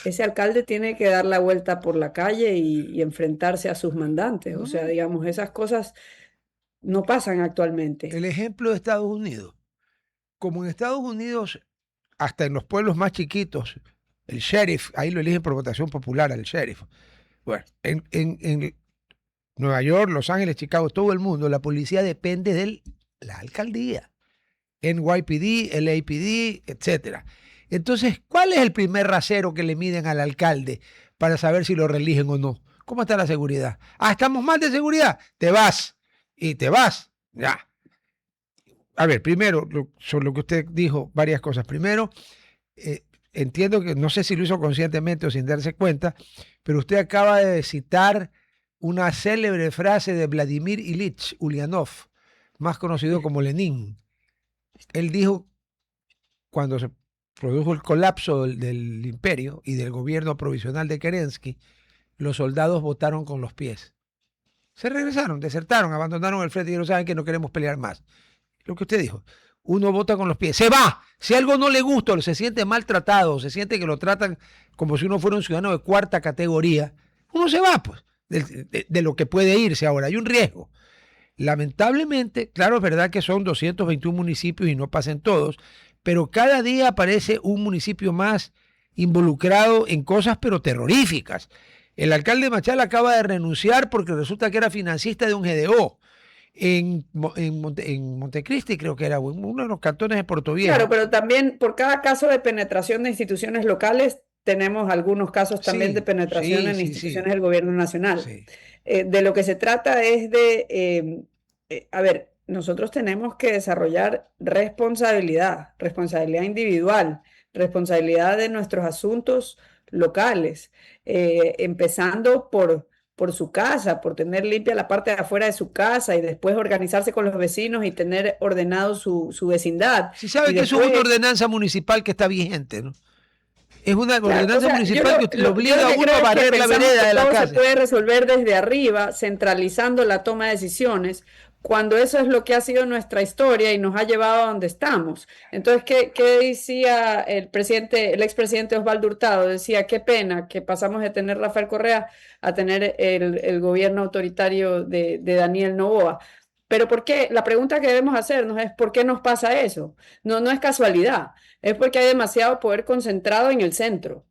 ese alcalde tiene que dar la vuelta por la calle y enfrentarse a sus mandantes. O sea, digamos, esas cosas no pasan actualmente. El ejemplo de Estados Unidos. Como en Estados Unidos, hasta en los pueblos más chiquitos, el sheriff, ahí lo eligen por votación popular al sheriff. Bueno, en Nueva York, Los Ángeles, Chicago, todo el mundo, la policía depende de la alcaldía. NYPD, LAPD, etcétera. Entonces, ¿cuál es el primer rasero que le miden al alcalde para saber si lo reeligen o no? ¿Cómo está la seguridad? Ah, estamos mal de seguridad. Te vas. Y te vas. Ya. A ver, primero, sobre lo que usted dijo, varias cosas. Primero, entiendo que, no sé si lo hizo conscientemente o sin darse cuenta, pero usted acaba de citar una célebre frase de Vladimir Ilich Ulyanov, más conocido como Lenin. Él dijo, cuando se produjo el colapso del imperio y del gobierno provisional de Kerensky, los soldados votaron con los pies. Se regresaron, desertaron, abandonaron el frente y dijeron, saben que no queremos pelear más. Lo que usted dijo, uno vota con los pies, se va. Si algo no le gusta o se siente maltratado, se siente que lo tratan como si uno fuera un ciudadano de cuarta categoría, uno se va, pues, de lo que puede irse ahora. Hay un riesgo. Lamentablemente, claro, es verdad que son 221 municipios y no pasan todos, pero cada día aparece un municipio más involucrado en cosas pero terroríficas. El alcalde Machala acaba de renunciar porque resulta que era financista de un GDO. En Montecristi creo que era uno de los cantones de Portoviejo. Claro, pero también por cada caso de penetración de instituciones locales tenemos algunos casos también de penetración en instituciones del gobierno nacional. Sí. De lo que se trata es a ver, nosotros tenemos que desarrollar responsabilidad individual, responsabilidad de nuestros asuntos locales, empezando por su casa, por tener limpia la parte de afuera de su casa y después organizarse con los vecinos y tener ordenado su vecindad. Si sabe que después, eso es una ordenanza municipal que está vigente, ¿no? Es una ordenanza municipal que lo obliga a uno a barrer la vereda de la casa. Todo se puede resolver desde arriba, centralizando la toma de decisiones, cuando eso es lo que ha sido nuestra historia y nos ha llevado a donde estamos. Entonces, ¿qué decía el expresidente Osvaldo Hurtado? Decía, qué pena que pasamos de tener Rafael Correa a tener el gobierno autoritario de Daniel Noboa. Pero ¿por qué? La pregunta que debemos hacernos es, ¿por qué nos pasa eso? No, no es casualidad, es porque hay demasiado poder concentrado en el centro.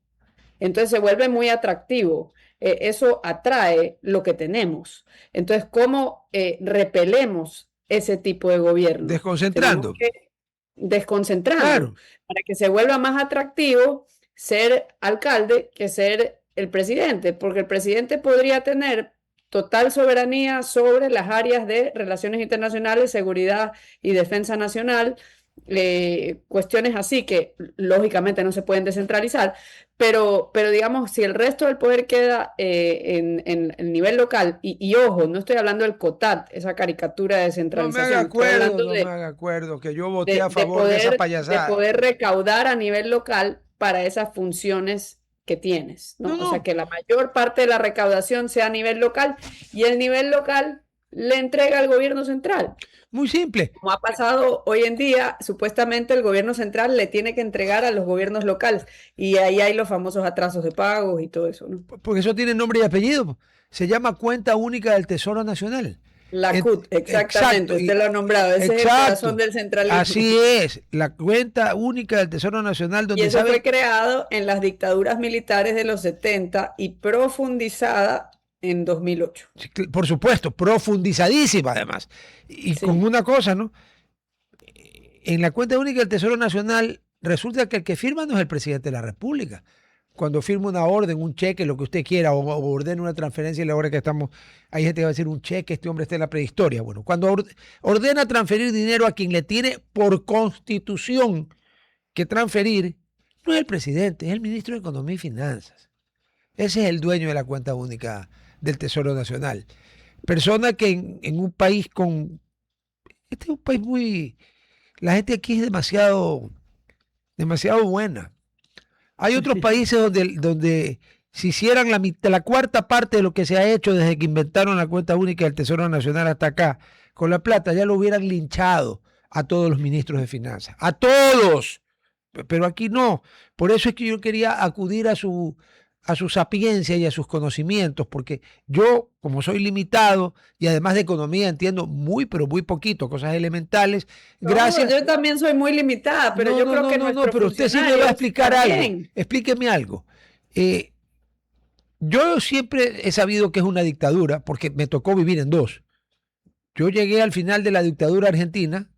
Entonces se vuelve muy atractivo. Eso atrae lo que tenemos. Entonces, ¿cómo repelemos ese tipo de gobierno? Tenemos Desconcentrando. que desconcentrando Claro. para que se vuelva más atractivo ser alcalde que ser el presidente, porque el presidente podría tener total soberanía sobre las áreas de relaciones internacionales, seguridad y defensa nacional, cuestiones así que lógicamente no se pueden descentralizar, pero digamos, si el resto del poder queda en el nivel local, y ojo, no estoy hablando del COTAT, esa caricatura de No me haga descentralización, estoy acuerdo, hablando no me haga acuerdo, que yo voté de, a de favor de esa poder, de payasada. poder recaudar a nivel local para esas funciones que tienes, No, ¿no? O sea, no, que la mayor parte de la recaudación sea a nivel local y el nivel local le entrega al gobierno central. muy simple. Como ha pasado hoy en día, supuestamente el gobierno central le tiene que entregar a los gobiernos locales y ahí hay los famosos atrasos de pagos y todo eso, ¿no? Porque eso tiene nombre y apellido. Se llama Cuenta Única del Tesoro Nacional. La CUT, exactamente, Exacto, usted lo ha nombrado, ese es el corazón exacto. del centralismo. Así es, la Cuenta Única del Tesoro Nacional, Y donde eso fue saben, creado en las dictaduras militares de los 70 y profundizada en 2008. por supuesto, profundizadísima además. Y con Sí. una cosa, ¿no? En la Cuenta Única del Tesoro Nacional resulta que el que firma no es el presidente de la República. Cuando firma una orden, un cheque, lo que usted quiera, o ordena una transferencia, y la hora que estamos, hay gente que va a decir un cheque, este hombre está en la prehistoria. Bueno, cuando ordena transferir dinero a quien le tiene por constitución que transferir, no es el presidente, es el ministro de Economía y Finanzas. Ese es el dueño de la cuenta única del Tesoro Nacional. Persona que en un país con... Este es un país muy... La gente aquí es demasiado buena. Hay otros países donde si hicieran la cuarta parte de lo que se ha hecho desde que inventaron la cuenta única del Tesoro Nacional hasta acá, con la plata, ya lo hubieran linchado a todos los ministros de finanzas. ¡A todos! Pero aquí no. Por eso es que yo quería acudir a su sapiencia y a sus conocimientos, porque yo, como soy limitado y además de economía entiendo muy, pero muy poquito, cosas elementales, No, gracias. yo también soy muy limitada, pero No, yo no, creo no, que no, no, nuestros pero usted sí me va a funcionarios explicar algo. también. Explíqueme algo. Eh, yo siempre he sabido que es una dictadura porque me tocó vivir en dos. Yo llegué al final de la dictadura argentina,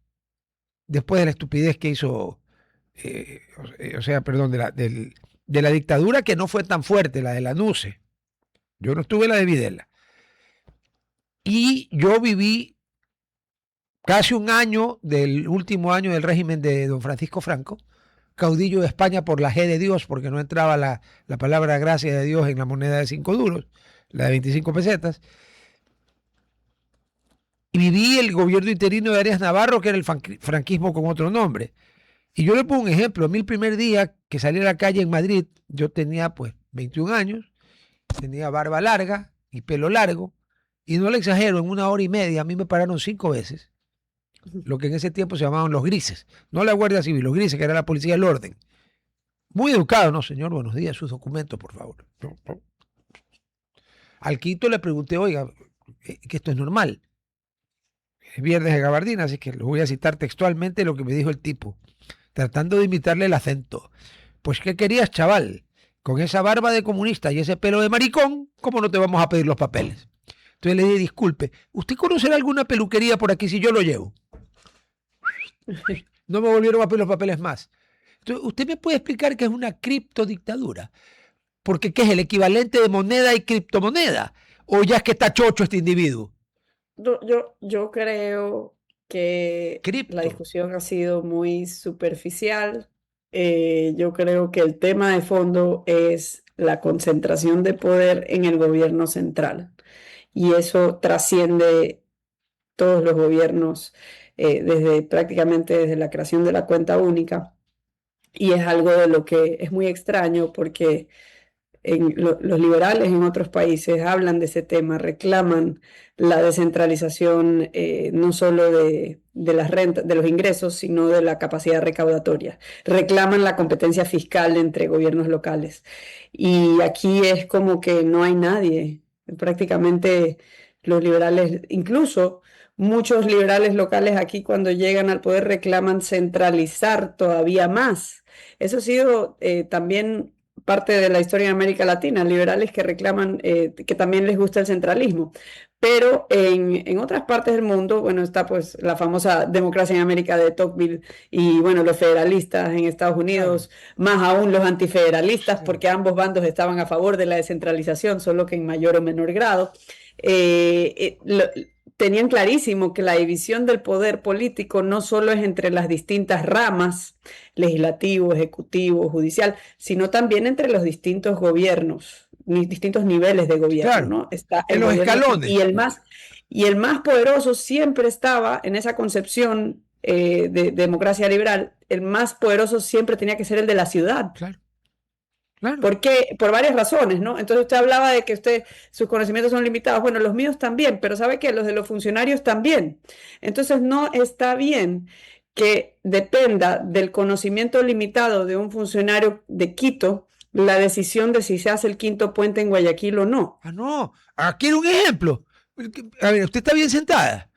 después de la estupidez que hizo, o sea, perdón, de la dictadura que no fue tan fuerte, la de la NUCE. Yo no estuve en la de Videla. Y yo viví casi un año del último año del régimen de don Francisco Franco, caudillo de España por la G de Dios, porque no entraba la palabra gracia de Dios en la moneda de 5 duros, la de 25 pesetas. Y viví el gobierno interino de Arias Navarro, que era el franquismo con otro nombre. Y yo le pongo un ejemplo. A mí el primer día que salí a la calle en Madrid, yo tenía pues 21 años, tenía barba larga y pelo largo, y no le exagero, en una hora y media a mí me pararon 5 veces, lo que en ese tiempo se llamaban los grises, no la Guardia Civil, los grises, que era la policía del orden. Muy educado, no señor, buenos días, sus documentos, por favor. No, no. Al quinto le pregunté, oiga, que esto es normal. Es viernes de gabardina, así que lo voy a citar textualmente lo que me dijo el tipo, tratando de imitarle el acento. Pues, ¿qué querías, chaval? Con esa barba de comunista y ese pelo de maricón, ¿cómo no te vamos a pedir los papeles? Entonces le dije, disculpe, ¿usted conocerá alguna peluquería por aquí si yo lo llevo? No me volvieron a pedir los papeles más. Entonces, ¿usted me puede explicar qué es una criptodictadura? Porque ¿qué es el equivalente de moneda y criptomoneda? ¿O ya es que está chocho este individuo? Yo creo que la Cripto. discusión ha sido muy superficial. Yo creo que el tema de fondo es la concentración de poder en el gobierno central. Y eso trasciende todos los gobiernos, prácticamente desde la creación de la cuenta única. Y es algo de lo que es muy extraño porque los liberales en otros países hablan de ese tema, reclaman la descentralización no solo de las rentas, de los ingresos, sino de la capacidad recaudatoria. Reclaman la competencia fiscal entre gobiernos locales. Y aquí es como que no hay nadie. Prácticamente los liberales, incluso muchos liberales locales aquí cuando llegan al poder reclaman centralizar todavía más. Eso ha sido también parte de la historia de América Latina, liberales que reclaman que también les gusta el centralismo. Pero en otras partes del mundo, bueno, está pues la famosa democracia en América de Tocqueville y bueno, los federalistas en Estados Claro, Unidos, más aún los antifederalistas, sí. porque ambos bandos estaban a favor de la descentralización, solo que en mayor o menor grado. Eh, eh, lo, Tenían clarísimo que la división del poder político no solo es entre las distintas ramas, legislativo, ejecutivo, judicial, sino también entre los distintos gobiernos, distintos niveles de gobierno, Claro, ¿no? Está en el los gobierno escalones. y el más poderoso siempre estaba en esa concepción de democracia liberal, el más poderoso siempre tenía que ser el de la ciudad. Claro, claro. Porque, por varias razones, ¿no? Entonces usted hablaba de que sus conocimientos son limitados. Bueno, los míos también, pero ¿sabe qué? Los de los funcionarios también. Entonces no está bien que dependa del conocimiento limitado de un funcionario de Quito la decisión de si se hace el quinto puente en Guayaquil o no. Ah, no. Aquí era un ejemplo. A ver, usted está bien sentada.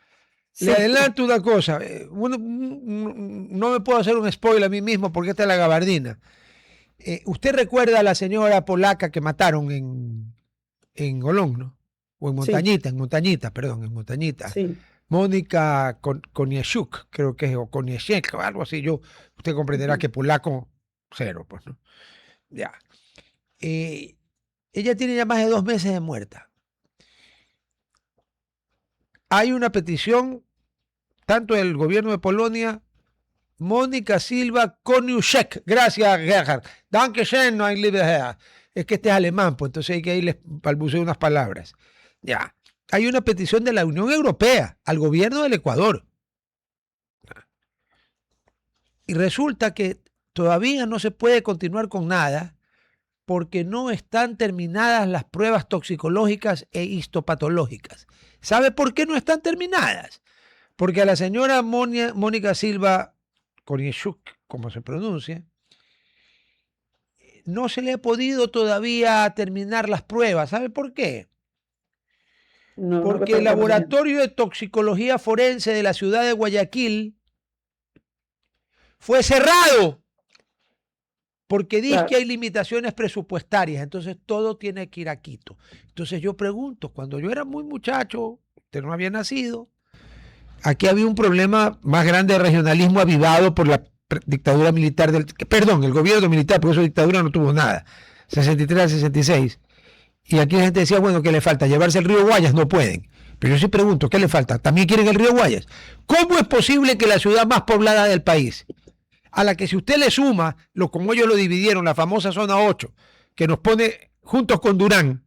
Le Sí, adelanto una cosa. No me puedo hacer un spoiler a mí mismo porque esta es la gabardina. ¿Usted recuerda a la señora polaca que mataron en Olón, ¿no? O sí, En Montañita, perdón, en Montañita. sí. Mónica Konieczuk, creo que es, o Konieczek, o algo así. Usted comprenderá Ujú. que polaco, cero, pues, ¿no? Ya. Eh, Ella tiene ya más de 2 meses de muerta. Hay una petición, tanto del gobierno de Polonia, Mónica Silva Koniuszek. Gracias, Gerhard. Dankeschön, no hay libre her. Es que este es alemán, pues entonces hay que irles balbuceo unas palabras. Ya. Hay una petición de la Unión Europea al gobierno del Ecuador. Y resulta que todavía no se puede continuar con nada porque no están terminadas las pruebas toxicológicas e histopatológicas. ¿Sabe por qué no están terminadas? Porque a la señora Mónica Silva Konieczuk, como se pronuncia, no se le ha podido todavía terminar las pruebas. ¿Sabe por qué? No, no Porque el recuerdo qué pasó. laboratorio de toxicología forense de la ciudad de Guayaquil fue cerrado porque dice que Claro. hay limitaciones presupuestarias, entonces todo tiene que ir a Quito. Entonces yo pregunto, cuando yo era muy muchacho, usted no había nacido, aquí había un problema más grande de regionalismo avivado por la dictadura militar perdón, el gobierno militar, porque eso dictadura no tuvo nada, 63 al 66. Y aquí la gente decía, bueno, ¿qué le falta? Llevarse el río Guayas, no pueden. Pero yo sí pregunto, ¿qué le falta? ¿También quieren el río Guayas? ¿Cómo es posible que la ciudad más poblada del país, a la que si usted le suma, como ellos lo dividieron, la famosa zona 8, que nos pone juntos con Durán,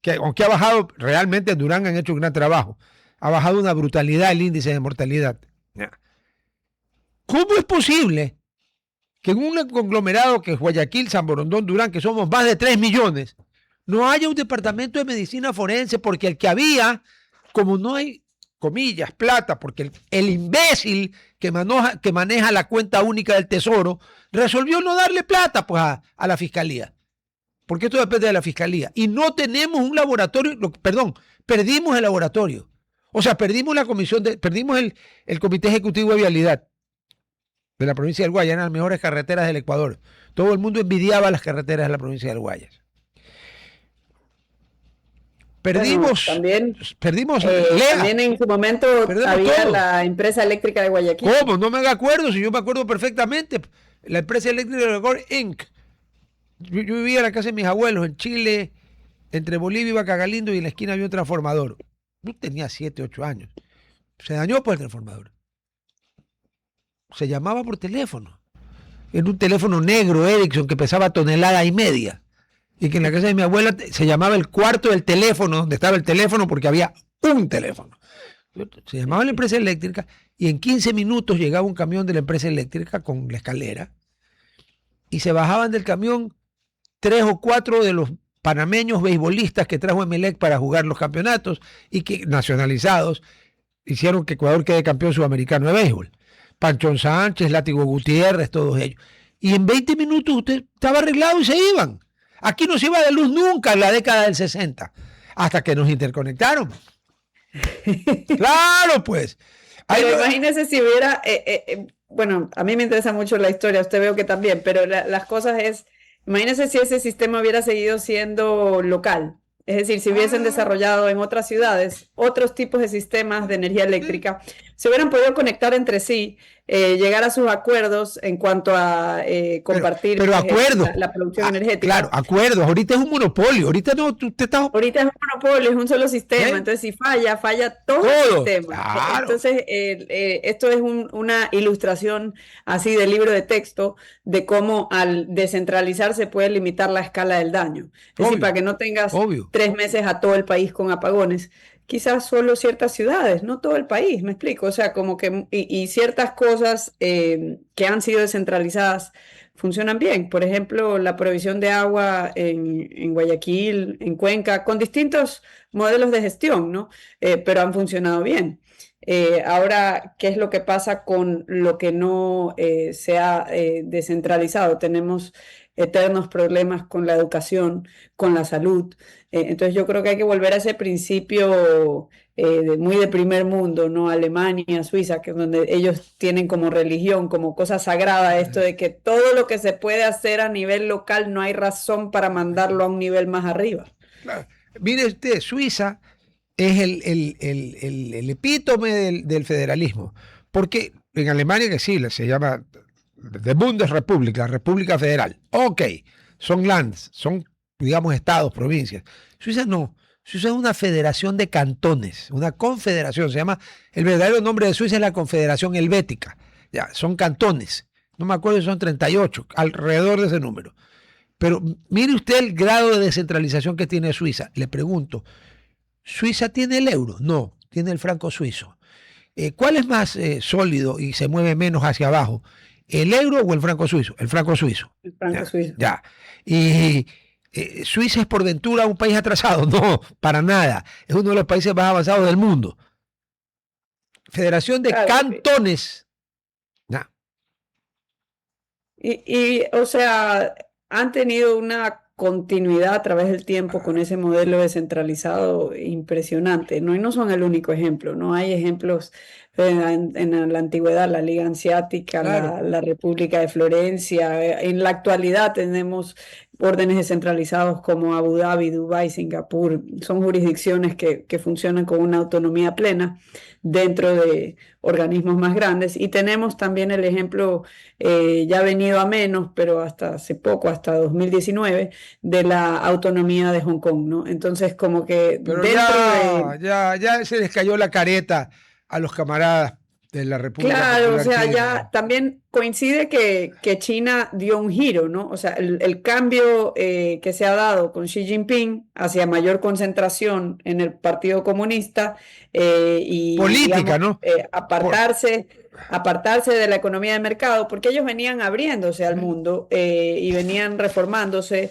que aunque ha bajado, realmente en Durán han hecho un gran trabajo, ha bajado una brutalidad el índice de mortalidad. ¿Cómo es posible que en un conglomerado que es Guayaquil, San Borondón, Durán, que somos más de 3 millones, no haya un departamento de medicina forense? Porque el que había, como no hay, comillas, plata, porque el imbécil que maneja la cuenta única del tesoro resolvió no darle plata pues a la fiscalía, porque esto depende de la fiscalía, y no tenemos un laboratorio, perdón, perdimos el laboratorio, o sea, perdimos la comisión, perdimos el comité ejecutivo de vialidad de la provincia del Guayas, eran las mejores carreteras del Ecuador, todo el mundo envidiaba las carreteras de la provincia del Guayas. Bueno, Perdimos, perdimos, Lea, también en su momento perdemos había todo. la empresa eléctrica de Guayaquil. ¿Cómo? No me acuerdo, si yo me acuerdo perfectamente. La empresa eléctrica de Ecuador, Inc. Yo vivía en la casa de mis abuelos en Chile, entre Bolivia y Bacagalindo, y en la esquina había un transformador. Yo tenía 7, 8 años. Se dañó por el transformador. Se llamaba por teléfono. Era un teléfono negro Ericsson que pesaba 1,5 toneladas. Y que en la casa de mi abuela se llamaba el cuarto del teléfono, donde estaba el teléfono, porque había un teléfono. Se llamaba la empresa eléctrica y en 15 minutos llegaba un camión de la empresa eléctrica con la escalera y se bajaban del camión 3 o 4 de los panameños beisbolistas que trajo Emelec para jugar los campeonatos y que nacionalizados hicieron que Ecuador quede campeón sudamericano de béisbol. Panchón Sánchez, Látigo Gutiérrez, todos ellos. Y en 20 minutos usted estaba arreglado y se iban. Aquí no se iba de luz nunca en la década del 60, hasta que nos interconectaron. Claro, pues. Pero imagínese si hubiera, bueno, a mí me interesa mucho la historia, usted veo que también, pero las cosas es, imagínese si ese sistema hubiera seguido siendo local. Es decir, si hubiesen desarrollado en otras ciudades otros tipos de sistemas de energía eléctrica, se hubieran podido conectar entre sí, llegar a sus acuerdos en cuanto a compartir pero acuerdos, la producción energética. Claro, acuerdos. Ahorita es un monopolio. Ahorita no, usted está... Ahorita es un monopolio, es un solo sistema. Entonces, si falla todo el sistema. Claro. Entonces, esto es una ilustración así de libro de texto de cómo al descentralizar se puede limitar la escala del daño. Es decir, para que no tengas 3 meses a todo el país con apagones, quizás solo ciertas ciudades, no todo el país, me explico. O sea, como que, y ciertas cosas que han sido descentralizadas funcionan bien. Por ejemplo, la provisión de agua en Guayaquil, en Cuenca, con distintos modelos de gestión, ¿no? Pero han funcionado bien. Ahora, ¿qué es lo que pasa con lo que no se ha descentralizado? Tenemos eternos problemas con la educación, con la salud. Entonces yo creo que hay que volver a ese principio muy de primer mundo, ¿no? Alemania, Suiza, que es donde ellos tienen como religión, como cosa sagrada, esto de que todo lo que se puede hacer a nivel local no hay razón para mandarlo a un nivel más arriba. Claro. Mire usted, Suiza es el epítome del federalismo, porque en Alemania, que sí, se llama de Bundesrepublik, la República Federal. Ok, son lands, son, digamos, estados, provincias. Suiza no. Suiza es una federación de cantones, una confederación. Se llama, el verdadero nombre de Suiza es la Confederación Helvética. Ya, son cantones. No me acuerdo si son 38, alrededor de ese número. Pero mire usted el grado de descentralización que tiene Suiza. Le pregunto, ¿Suiza tiene el euro? No, tiene el franco suizo. ¿Cuál es más sólido y se mueve menos hacia abajo? ¿El euro o el franco suizo? El franco suizo. El franco suizo. Ya. Y ¿Suiza es por ventura un país atrasado? No, para nada. Es uno de los países más avanzados del mundo. Federación de cantones. Nah. O sea, han tenido una continuidad a través del tiempo con ese modelo descentralizado impresionante, ¿no? Y no son el único ejemplo, ¿no? Hay ejemplos en la antigüedad, la Liga Hanseática, Claro. la República de Florencia. En la actualidad tenemos órdenes descentralizados como Abu Dhabi, Dubái, Singapur. Son jurisdicciones que funcionan con una autonomía plena dentro de organismos más grandes. Y tenemos también el ejemplo, ya venido a menos, pero hasta hace poco, hasta 2019, de la autonomía de Hong Kong, ¿no? Entonces, como que pero dentro ya se les cayó la careta a los camaradas de la República Claro, Popular o sea, China. ya también coincide que China dio un giro, ¿no? O sea, el cambio que se ha dado con Xi Jinping hacia mayor concentración en el Partido Comunista y política, digamos, ¿no? apartarse de la economía de mercado, porque ellos venían abriéndose al mundo y venían reformándose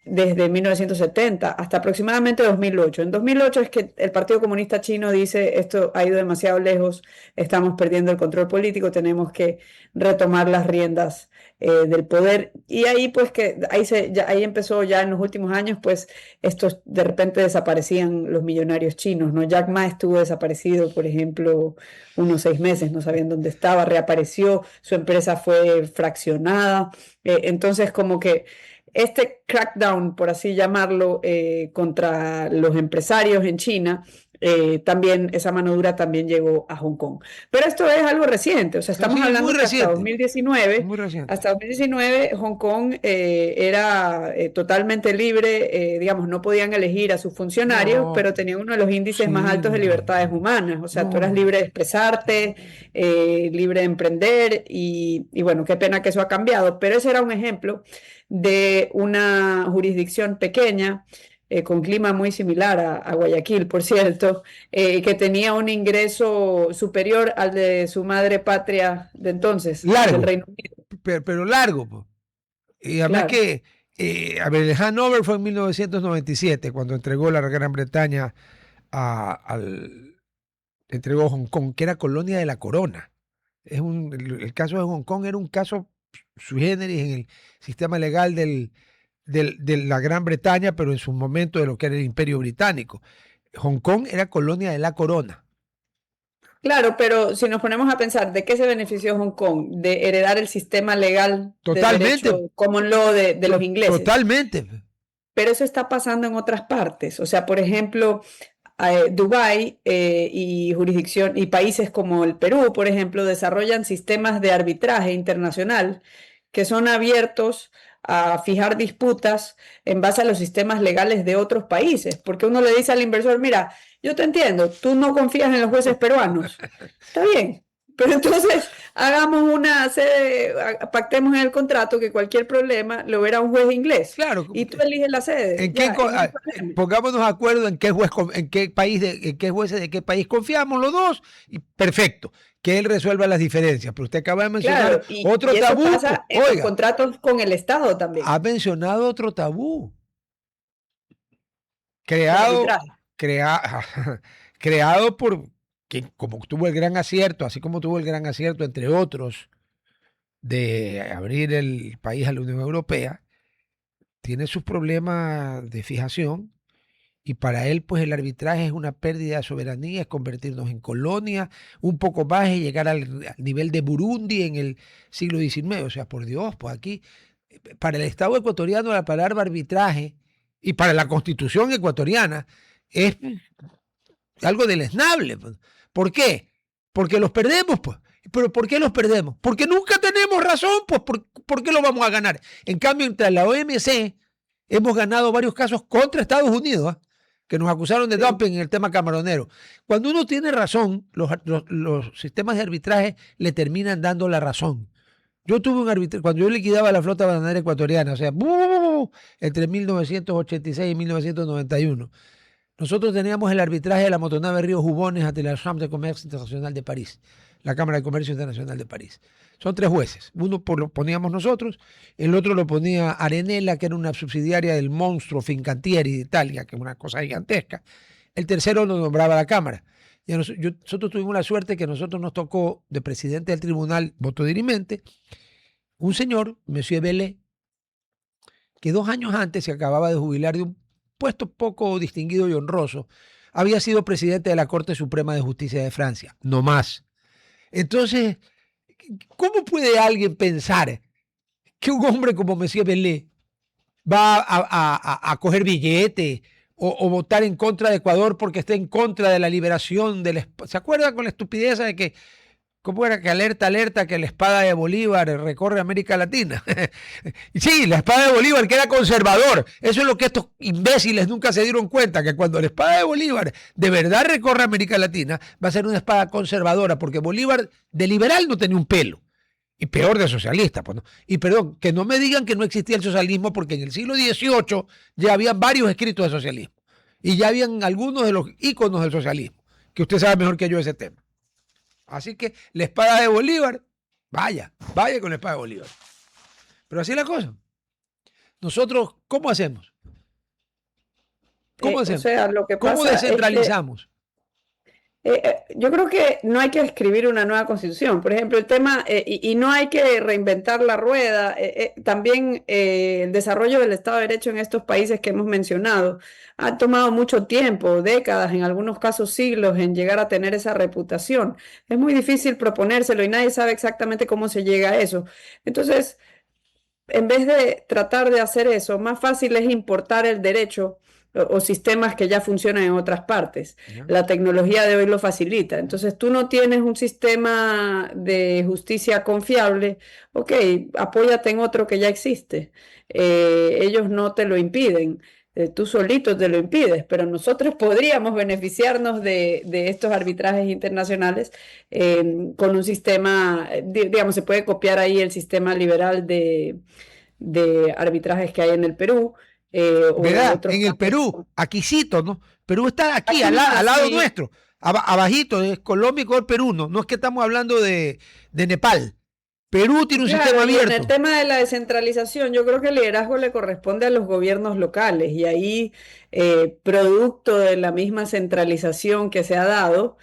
desde 1970 hasta aproximadamente 2008. En 2008 es que el Partido Comunista Chino dice, esto ha ido demasiado lejos, estamos perdiendo el control político, tenemos que retomar las riendas del poder. Y ahí pues que ahí empezó ya en los últimos años, pues estos de repente desaparecían los millonarios chinos, ¿no? Jack Ma estuvo desaparecido, por ejemplo, unos 6 meses, no sabían dónde estaba, reapareció, su empresa fue fraccionada. Entonces como que este crackdown, por así llamarlo, contra los empresarios en China, también esa mano dura también llegó a Hong Kong. Pero esto es algo reciente, o sea, estamos hablando que hasta 2019 Hong Kong era totalmente libre, digamos, no podían elegir a sus funcionarios, pero tenía uno de los índices más altos de libertades humanas, o sea, tú eras libre de expresarte, libre de emprender y bueno, qué pena que eso ha cambiado, pero ese era un ejemplo de una jurisdicción pequeña, con clima muy similar a Guayaquil, por cierto, que tenía un ingreso superior al de su madre patria de entonces, largo, del Reino Unido. pero largo. Y además Claro. A ver, el Hanover fue en 1997, cuando entregó la Gran Bretaña entregó Hong Kong, que era colonia de la corona. El caso de Hong Kong era un caso sui generis en el sistema legal de la Gran Bretaña, pero en su momento de lo que era el Imperio Británico. Hong Kong era colonia de la corona. Claro, pero si nos ponemos a pensar, ¿de qué se benefició Hong Kong? De heredar el sistema legal de Totalmente. derecho common law de los ingleses. Totalmente. Pero eso está pasando en otras partes. O sea, por ejemplo, Dubái y jurisdicción y países como el Perú, por ejemplo, desarrollan sistemas de arbitraje internacional que son abiertos a fijar disputas en base a los sistemas legales de otros países, porque uno le dice al inversor, mira, yo te entiendo, tú no confías en los jueces peruanos, está bien, pero entonces hagamos una sede, pactemos en el contrato que cualquier problema lo verá un juez inglés. Claro. Y tú eliges la sede. Pongámonos de acuerdo en qué jueces de qué país confiamos los dos, y perfecto, que él resuelva las diferencias. Pero usted acaba de mencionar otro tabú. Eso pasa en los contratos con el Estado también. Ha mencionado otro tabú. Creado por quien, como tuvo el gran acierto, así como tuvo el gran acierto, entre otros, de abrir el país a la Unión Europea, tiene sus problemas de fijación, y para él, pues el arbitraje es una pérdida de soberanía, es convertirnos en colonia, un poco más y llegar al nivel de Burundi en el siglo XIX. O sea, por Dios, pues aquí, para el Estado ecuatoriano, la palabra arbitraje, y para la Constitución ecuatoriana, es algo deleznable. ¿Por qué? Porque los perdemos, pues. ¿Pero por qué los perdemos? Porque nunca tenemos razón, pues. ¿Por qué lo vamos a ganar? En cambio, entre la OMC hemos ganado varios casos contra Estados Unidos, que nos acusaron de dumping en el tema camaronero. Cuando uno tiene razón, los sistemas de arbitraje le terminan dando la razón. Yo tuve un arbitraje, cuando yo liquidaba la flota bananera ecuatoriana, o sea, entre 1986 y 1991, nosotros teníamos el arbitraje de la motonave Río Jubones ante la Chambre de Comercio Internacional de París, la Cámara de Comercio Internacional de París. Son 3 jueces. Uno lo poníamos nosotros, el otro lo ponía Arenela, que era una subsidiaria del monstruo Fincantieri de Italia, que es una cosa gigantesca. El tercero lo nombraba la Cámara. Y nosotros tuvimos la suerte que a nosotros nos tocó de presidente del tribunal, voto dirimente, un señor, Monsieur Bellet, que 2 años antes se acababa de jubilar de un puesto poco distinguido y honroso, había sido presidente de la Corte Suprema de Justicia de Francia, no más. Entonces, ¿cómo puede alguien pensar que un hombre como Monsieur Bellet va a coger billete o votar en contra de Ecuador porque está en contra de la liberación del... ¿Se acuerda con la estupidez de que, cómo era que alerta, que la espada de Bolívar recorre América Latina? Sí, la espada de Bolívar, que era conservador. Eso es lo que estos imbéciles nunca se dieron cuenta, que cuando la espada de Bolívar de verdad recorre América Latina, va a ser una espada conservadora, porque Bolívar de liberal no tenía un pelo. Y peor de socialista, pues no. Y perdón, que no me digan que no existía el socialismo, porque en el siglo XVIII ya había varios escritos de socialismo. Y ya habían algunos de los íconos del socialismo, que usted sabe mejor que yo ese tema. Así que la espada de Bolívar, vaya con la espada de Bolívar. Pero así es la cosa. Nosotros, ¿cómo hacemos? ¿Cómo hacemos? O sea, lo que ¿Cómo pasa descentralizamos? Yo creo que no hay que escribir una nueva constitución. Por ejemplo, el tema, y no hay que reinventar la rueda. También el desarrollo del Estado de Derecho en estos países que hemos mencionado ha tomado mucho tiempo, décadas, en algunos casos siglos, en llegar a tener esa reputación. Es muy difícil proponérselo y nadie sabe exactamente cómo se llega a eso. Entonces, en vez de tratar de hacer eso, más fácil es importar el derecho o sistemas que ya funcionan en otras partes. La tecnología de hoy lo facilita. Entonces, tú no tienes un sistema de justicia confiable, ok, apóyate en otro que ya existe. Ellos no te lo impiden. Tú solito te lo impides, pero nosotros podríamos beneficiarnos de estos arbitrajes internacionales con un sistema, digamos, se puede copiar ahí el sistema liberal de arbitrajes que hay en el Perú. ¿Verdad? En el Perú, aquícito, ¿no? Perú está aquí, al lado nuestro, abajito, es Colombia y el Perú, ¿no? No es que estamos hablando de Nepal, Perú tiene un sistema Claro, y en el abierto. tema de la descentralización, yo creo que el liderazgo le corresponde a los gobiernos locales y ahí, producto de la misma centralización que se ha dado,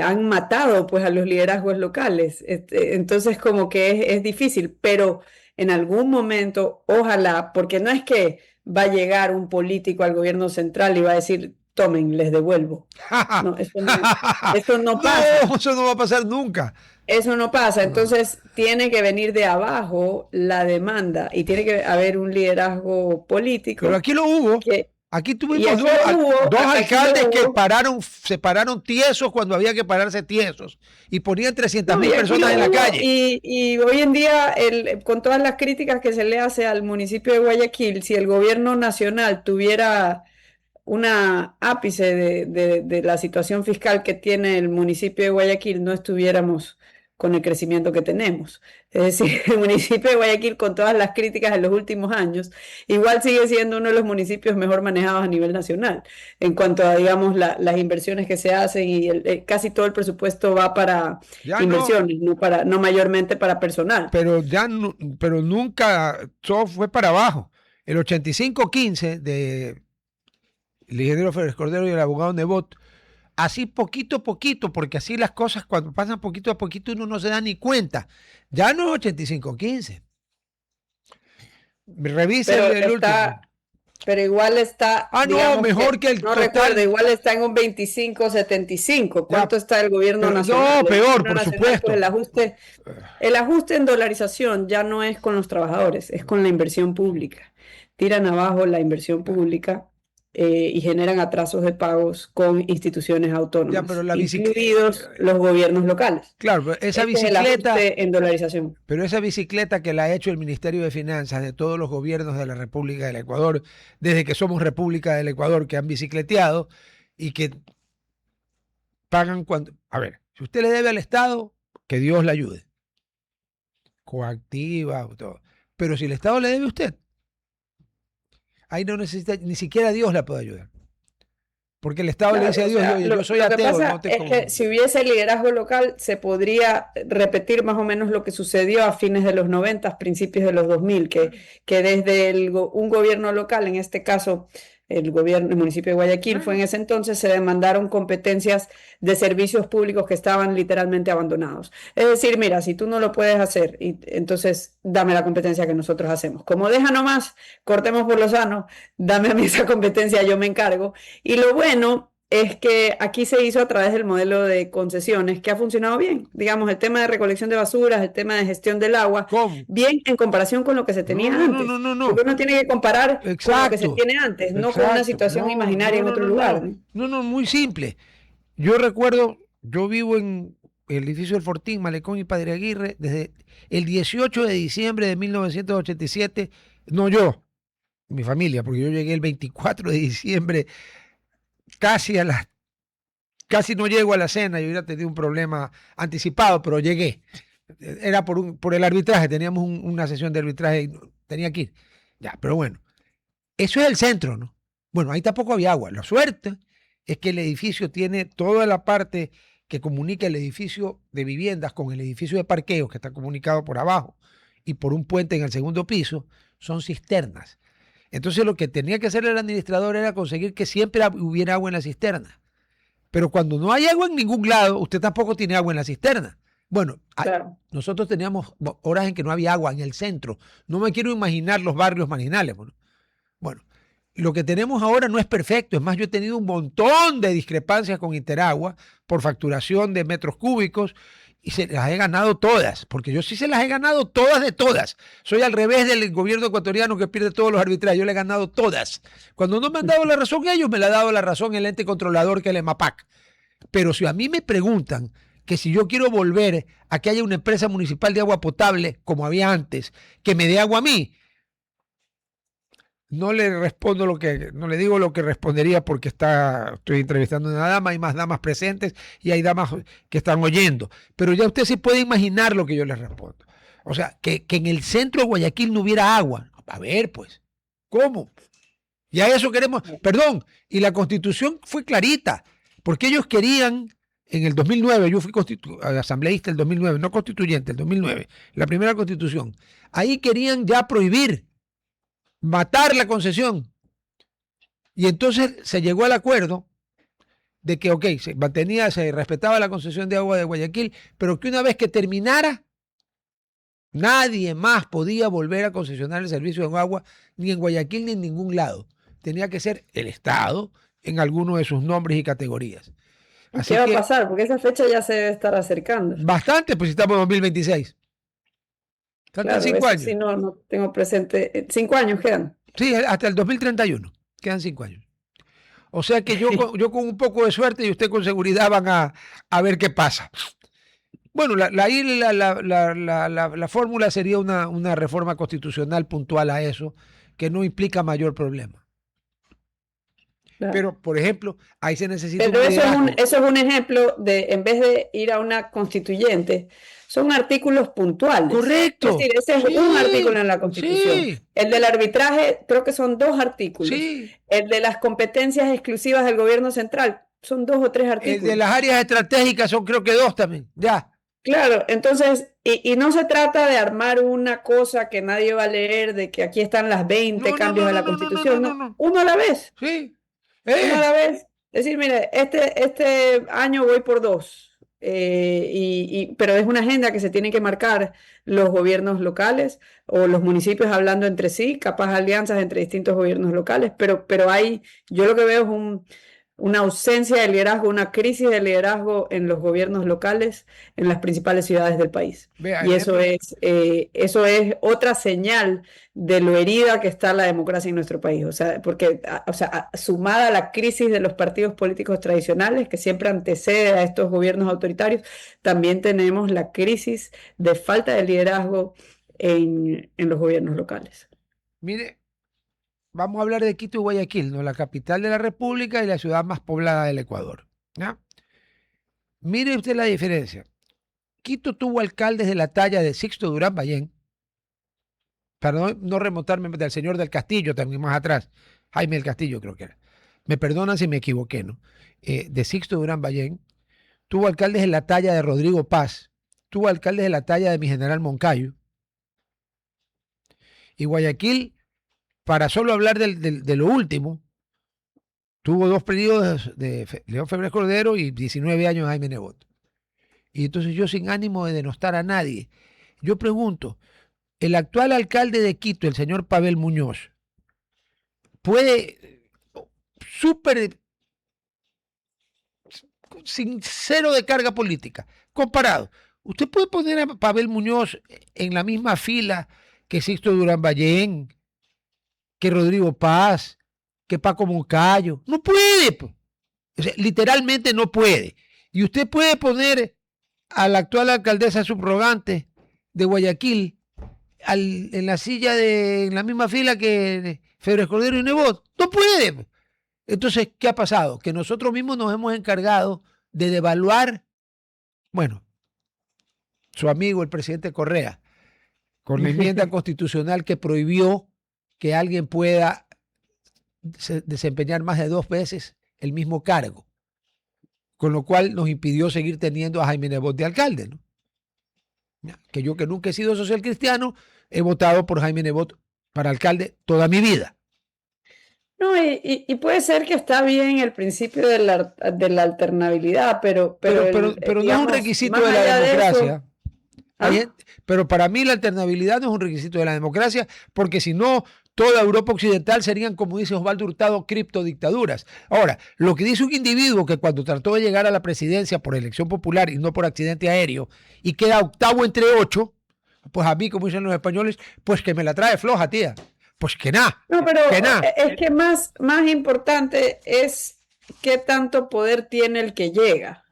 han matado pues a los liderazgos locales. Entonces como que es difícil, pero en algún momento, ojalá, porque no es que va a llegar un político al gobierno central y va a decir, tomen, les devuelvo. No, eso no pasa. No, eso no va a pasar nunca. Eso no pasa, No. entonces tiene que venir de abajo la demanda y tiene que haber un liderazgo Pero político aquí lo hubo. que, Aquí y tuvimos aquí lo hubo, dos aquí lo alcaldes que hubo, se pararon tiesos cuando había que pararse tiesos y ponían 300 no, mil y aquí personas lo en la hubo, calle. y hoy en día, con todas las críticas que se le hace al municipio de Guayaquil, si el gobierno nacional tuviera una ápice de la situación fiscal que tiene el municipio de Guayaquil, no estuviéramos con el crecimiento que tenemos. Es decir, el municipio de Guayaquil, con todas las críticas en los últimos años, igual sigue siendo uno de los municipios mejor manejados a nivel nacional, en cuanto a, digamos, las inversiones que se hacen y casi todo el presupuesto va para Ya no, inversiones, no mayormente para personal. pero pero nunca, todo fue para abajo. El 85-15 de el ingeniero Férez Cordero y el abogado Nebot, así poquito a poquito, porque así las cosas cuando pasan poquito a poquito uno no se da ni cuenta. Ya no es 85-15. Revisa Pero el último. pero igual está, Ah, no, digamos mejor que, que el no recuerdo, total. igual está en un 25,75. Ya, ¿Cuánto está el gobierno pero nacional? no, El peor, gobierno por nacional, pues supuesto. el ajuste en dolarización ya no es con los trabajadores, es con la inversión pública. Tiran abajo la inversión pública, y generan atrasos de pagos con instituciones Ya, pero autónomas, la bicicleta, incluidos los gobiernos locales. claro, pero Ese es el ajuste en dolarización. esa bicicleta que la ha hecho el Ministerio de Finanzas de todos los gobiernos de la República del Ecuador, desde que somos República del Ecuador, que han bicicleteado y que pagan cuando... A ver, si usted le debe al Estado, que Dios le ayude. Coactiva, todo. Pero si el Estado le debe a usted, ahí no necesita, ni siquiera Dios la puede ayudar. Porque el Estado le dice Claro, a o Dios, sea, oye, yo soy lo que ateo, no pasa te... es que si hubiese liderazgo local, se podría repetir más o menos lo que sucedió a fines de los 90, principios de los 2000, que desde un gobierno local, en este caso el municipio de Guayaquil, fue en ese entonces, se demandaron competencias de servicios públicos que estaban literalmente abandonados. Es decir, mira, si tú no lo puedes hacer, entonces dame la competencia que nosotros hacemos. Como deja nomás, cortemos por lo sano, dame a mí esa competencia, yo me encargo. Y lo bueno es que aquí se hizo a través del modelo de concesiones, que ha funcionado bien. Digamos, el tema de recolección de basuras, el tema de gestión del agua, ¿Cómo? bien en comparación con lo que se No, tenía no, no, no, antes. no, no. Porque uno tiene que comparar con lo que se Exacto, tiene antes, no con una exacto. situación No, imaginaria no, en no, otro no, lugar, no. ¿no? No, no, muy simple. Yo recuerdo, yo vivo en el edificio del Fortín, Malecón y Padre Aguirre, desde el 18 de diciembre de 1987, no yo, mi familia, porque yo llegué el 24 de diciembre, casi a las, casi no llego a la cena, yo hubiera tenido un problema anticipado, pero llegué. Era por el arbitraje, teníamos una sesión de arbitraje y tenía que ir. Ya, pero bueno, eso es el centro, ¿no? Bueno, ahí tampoco había agua. La suerte es que el edificio tiene toda la parte que comunica el edificio de viviendas con el edificio de parqueos, que está comunicado por abajo, y por un puente en el segundo piso, son cisternas. Entonces lo que tenía que hacer el administrador era conseguir que siempre hubiera agua en la cisterna. Pero cuando no hay agua en ningún lado, usted tampoco tiene agua en la cisterna. Bueno, Claro. nosotros teníamos horas en que no había agua en el centro. No me quiero imaginar los barrios marginales. Bueno, lo que tenemos ahora no es perfecto. Es más, yo he tenido un montón de discrepancias con Interagua por facturación de metros cúbicos y se las he ganado todas, porque yo sí se las he ganado todas de todas. Soy al revés del gobierno ecuatoriano que pierde todos los arbitrajes. Yo le he ganado todas. Cuando no me han dado la razón ellos, me la ha dado la razón el ente controlador que es el EMAPAC. Pero si a mí me preguntan que si yo quiero volver a que haya una empresa municipal de agua potable como había antes, que me dé agua a mí, no le respondo no le digo lo que respondería porque estoy entrevistando a una dama, hay más damas presentes y hay damas que están oyendo. Pero ya usted se puede imaginar lo que yo les respondo. O sea, que en el centro de Guayaquil no hubiera agua. A ver, pues, ¿cómo? Ya eso queremos, perdón, y la constitución fue clarita, porque ellos querían en el 2009, yo fui asambleísta el 2009, no constituyente, el 2009, la primera constitución. Ahí querían ya prohibir, matar la concesión. Y entonces se llegó al acuerdo de que, ok, se respetaba la concesión de agua de Guayaquil, pero que una vez que terminara, nadie más podía volver a concesionar el servicio de agua, ni en Guayaquil ni en ningún lado. Tenía que ser el Estado en alguno de sus nombres y categorías. Así ¿Qué va a que, pasar? Porque esa fecha ya se debe estar acercando. bastante, pues estamos en 2026. Faltan Claro, 5 eso años. sí no tengo presente. 5 años quedan. Sí, hasta el 2031. Quedan 5 años. O sea que yo con un poco de suerte y usted con seguridad van a ver qué pasa. Bueno, la fórmula sería una reforma constitucional puntual a eso, que no implica mayor problema. Claro. Pero, por ejemplo, ahí se necesita Pero un eso liderazgo. es un ejemplo de, en vez de ir a una constituyente, son artículos puntuales. Es Correcto. decir, ese es un artículo en la Constitución. Sí, El del arbitraje, creo que son 2 artículos. sí. El de las competencias exclusivas del gobierno central, son 2 o 3 El artículos. de las áreas estratégicas son creo que 2 también. Ya. Claro, entonces, y no se trata de armar una cosa que nadie va a leer, de que aquí están las 20 cambios de la Constitución, no, uno a la vez. Sí. Uno a la vez. Decir, mire, este año voy por 2, pero es una agenda que se tiene que marcar los gobiernos locales o los municipios hablando entre sí, capaz alianzas entre distintos gobiernos locales, pero yo lo que veo es una ausencia de liderazgo, una crisis de liderazgo en los gobiernos locales en las principales ciudades del país. Vea, Y eso es otra señal de lo herida que está la democracia en nuestro país. O sea, porque sumada a la crisis de los partidos políticos tradicionales, que siempre antecede a estos gobiernos autoritarios, también tenemos la crisis de falta de liderazgo en los gobiernos locales. Mire, vamos a hablar de Quito y Guayaquil, ¿no? La capital de la República y la ciudad más poblada del Ecuador. ¿Ya? Mire usted la diferencia. Quito tuvo alcaldes de la talla de Sixto Durán Ballén, para no remontarme del señor del Castillo, también más atrás, Jaime del Castillo creo que era. Me perdonan si me equivoqué, ¿no? De Sixto Durán Ballén, tuvo alcaldes de la talla de Rodrigo Paz, tuvo alcaldes de la talla de mi general Moncayo. Y Guayaquil, para solo hablar de lo último, tuvo 2 periodos de León Febres Cordero y 19 años de Jaime Nebot. Y entonces yo, sin ánimo de denostar a nadie, yo pregunto, el actual alcalde de Quito, el señor Pavel Muñoz, puede sin cero de carga política, comparado. Usted puede poner a Pavel Muñoz en la misma fila que Sixto Durán Ballén, que Rodrigo Paz, que Paco Moncayo. No puede. O sea, literalmente no puede. Y usted puede poner a la actual alcaldesa subrogante de Guayaquil en la silla en la misma fila que Febres Cordero y Nebot. No puede. Entonces, ¿qué ha pasado? Que nosotros mismos nos hemos encargado de devaluar, bueno, su amigo el presidente Correa, con la enmienda constitucional que prohibió que alguien pueda desempeñar más de 2 veces el mismo cargo, con lo cual nos impidió seguir teniendo a Jaime Nebot de alcalde, ¿no? Que yo, que nunca he sido social cristiano, he votado por Jaime Nebot para alcalde toda mi vida. No, y puede ser que está bien el principio de la alternabilidad, pero no es un requisito de la democracia. Pero para mí la alternabilidad no es un requisito de la democracia, porque si no, toda Europa occidental serían, como dice Osvaldo Hurtado, criptodictaduras. Ahora, lo que dice un individuo que cuando trató de llegar a la presidencia por elección popular y no por accidente aéreo, y queda 8º entre 8, pues a mí, como dicen los españoles, pues que me la trae floja, tía. Pues que nada. No, pero es que más importante es qué tanto poder tiene el que llega.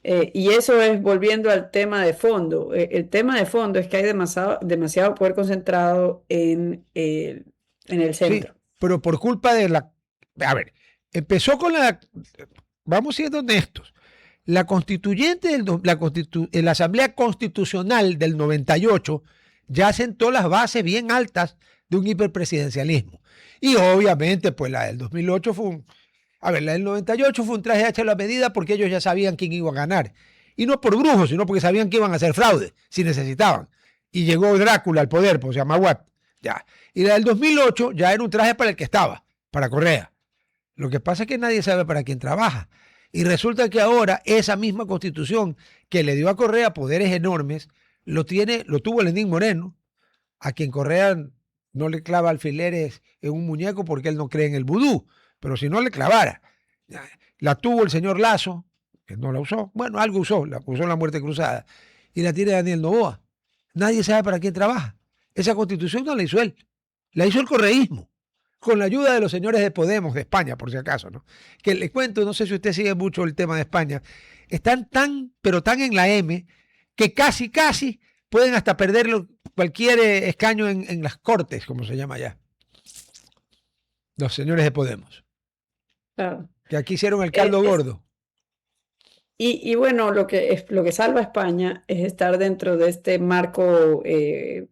Y eso es volviendo al tema de fondo. El tema de fondo es que hay demasiado poder concentrado en el centro. Sí, pero por culpa de la... A ver, empezó con vamos siendo honestos. La constituyente, la Asamblea Constitucional del 98 ya sentó las bases bien altas de un hiperpresidencialismo. Y obviamente, pues la del 2008 fue A ver, la del 98 fue un traje hecho a la medida porque ellos ya sabían quién iba a ganar. Y no por brujos, sino porque sabían que iban a hacer fraude, si necesitaban. Y llegó Drácula al poder, pues se llama Watt. Ya. Y la del 2008 ya era un traje para el que estaba, para Correa. Lo que pasa es que nadie sabe para quién trabaja. Y resulta que ahora esa misma constitución que le dio a Correa poderes enormes, lo tuvo Lenín Moreno, a quien Correa no le clava alfileres en un muñeco porque él no cree en el vudú, pero si no le clavara. La tuvo el señor Lazo, que no la usó, bueno, algo usó, la usó en la muerte cruzada, y la tiene Daniel Noboa. Nadie sabe para quién trabaja. Esa constitución no la hizo él, la hizo el correísmo, con la ayuda de los señores de Podemos de España, por si acaso, ¿no? Que les cuento, no sé si usted sigue mucho el tema de España, están pero tan en la M, que casi pueden hasta perder cualquier escaño en las cortes, como se llama allá. Los señores de Podemos. Claro. Que aquí hicieron el caldo gordo. Y bueno, lo que salva a España es estar dentro de este marco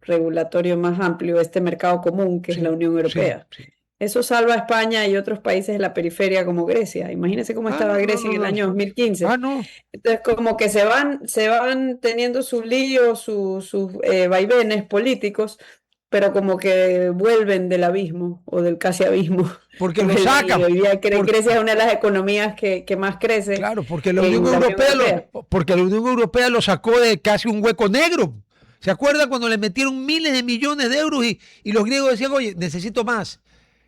regulatorio más amplio, este mercado común que es la Unión Europea. Sí. Eso salva a España y otros países de la periferia como Grecia. Imagínense cómo estaba Grecia en el año 2015. No. Entonces, como que se van teniendo sus líos, sus vaivenes políticos, pero como que vuelven del abismo o del casi abismo. Porque lo sacan. Y hoy día Grecia es una de las economías que más crece. Claro, porque la Unión Europea lo sacó de casi un hueco negro. ¿Se acuerda cuando le metieron miles de millones de euros y los griegos decían, oye, necesito más?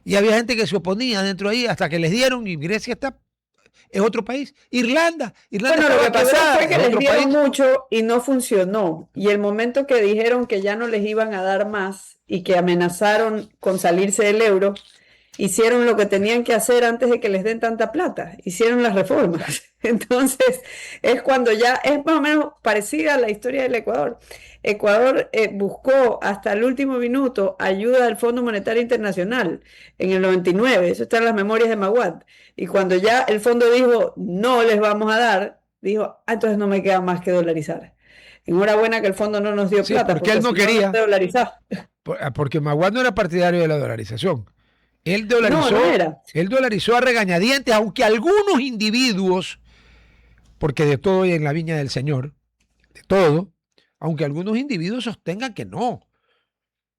Y había gente que se oponía dentro ahí hasta que les dieron y Grecia es otro país. Irlanda bueno, lo que pasó fue que les dieron mucho y no funcionó. Y el momento que dijeron que ya no les iban a dar más y que amenazaron con salirse del euro, hicieron lo que tenían que hacer antes de que les den tanta plata. Hicieron las reformas. Entonces, es cuando ya es más o menos parecida a la historia del Ecuador. Ecuador buscó hasta el último minuto ayuda del Fondo Monetario Internacional en el 99. Eso está en las memorias de Maguad. Y cuando ya el fondo dijo, no les vamos a dar, dijo, entonces no me queda más que dolarizar. Enhorabuena que el fondo no nos dio plata. Porque él no quería. Dolarizar. Porque Maguad no era partidario de la dolarización. Él dolarizó a regañadientes, aunque algunos individuos, porque de todo hay en la viña del Señor, de todo, aunque algunos individuos sostengan que no.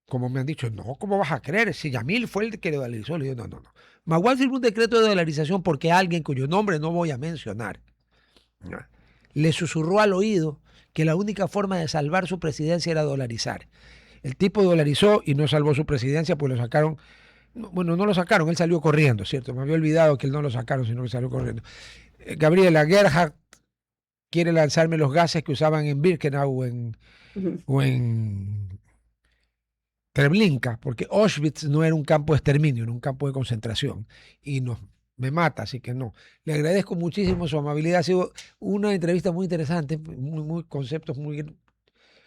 Como me han dicho, no, ¿cómo vas a creer? Si Yamil fue el que le dolarizó, le digo, no. Maguad firmó un decreto de dolarización porque alguien cuyo nombre no voy a mencionar le susurró al oído que la única forma de salvar su presidencia era dolarizar. El tipo dolarizó y no salvó su presidencia, pues lo sacaron. Bueno, no lo sacaron, él salió corriendo, ¿cierto? Me había olvidado que él no lo sacaron, sino que salió corriendo. Gabriela Gerhardt quiere lanzarme los gases que usaban en Birkenau o en Treblinka, porque Auschwitz no era un campo de exterminio, era un campo de concentración. Y me mata, así que no. Le agradezco muchísimo su amabilidad. Ha sido una entrevista muy interesante, conceptos muy...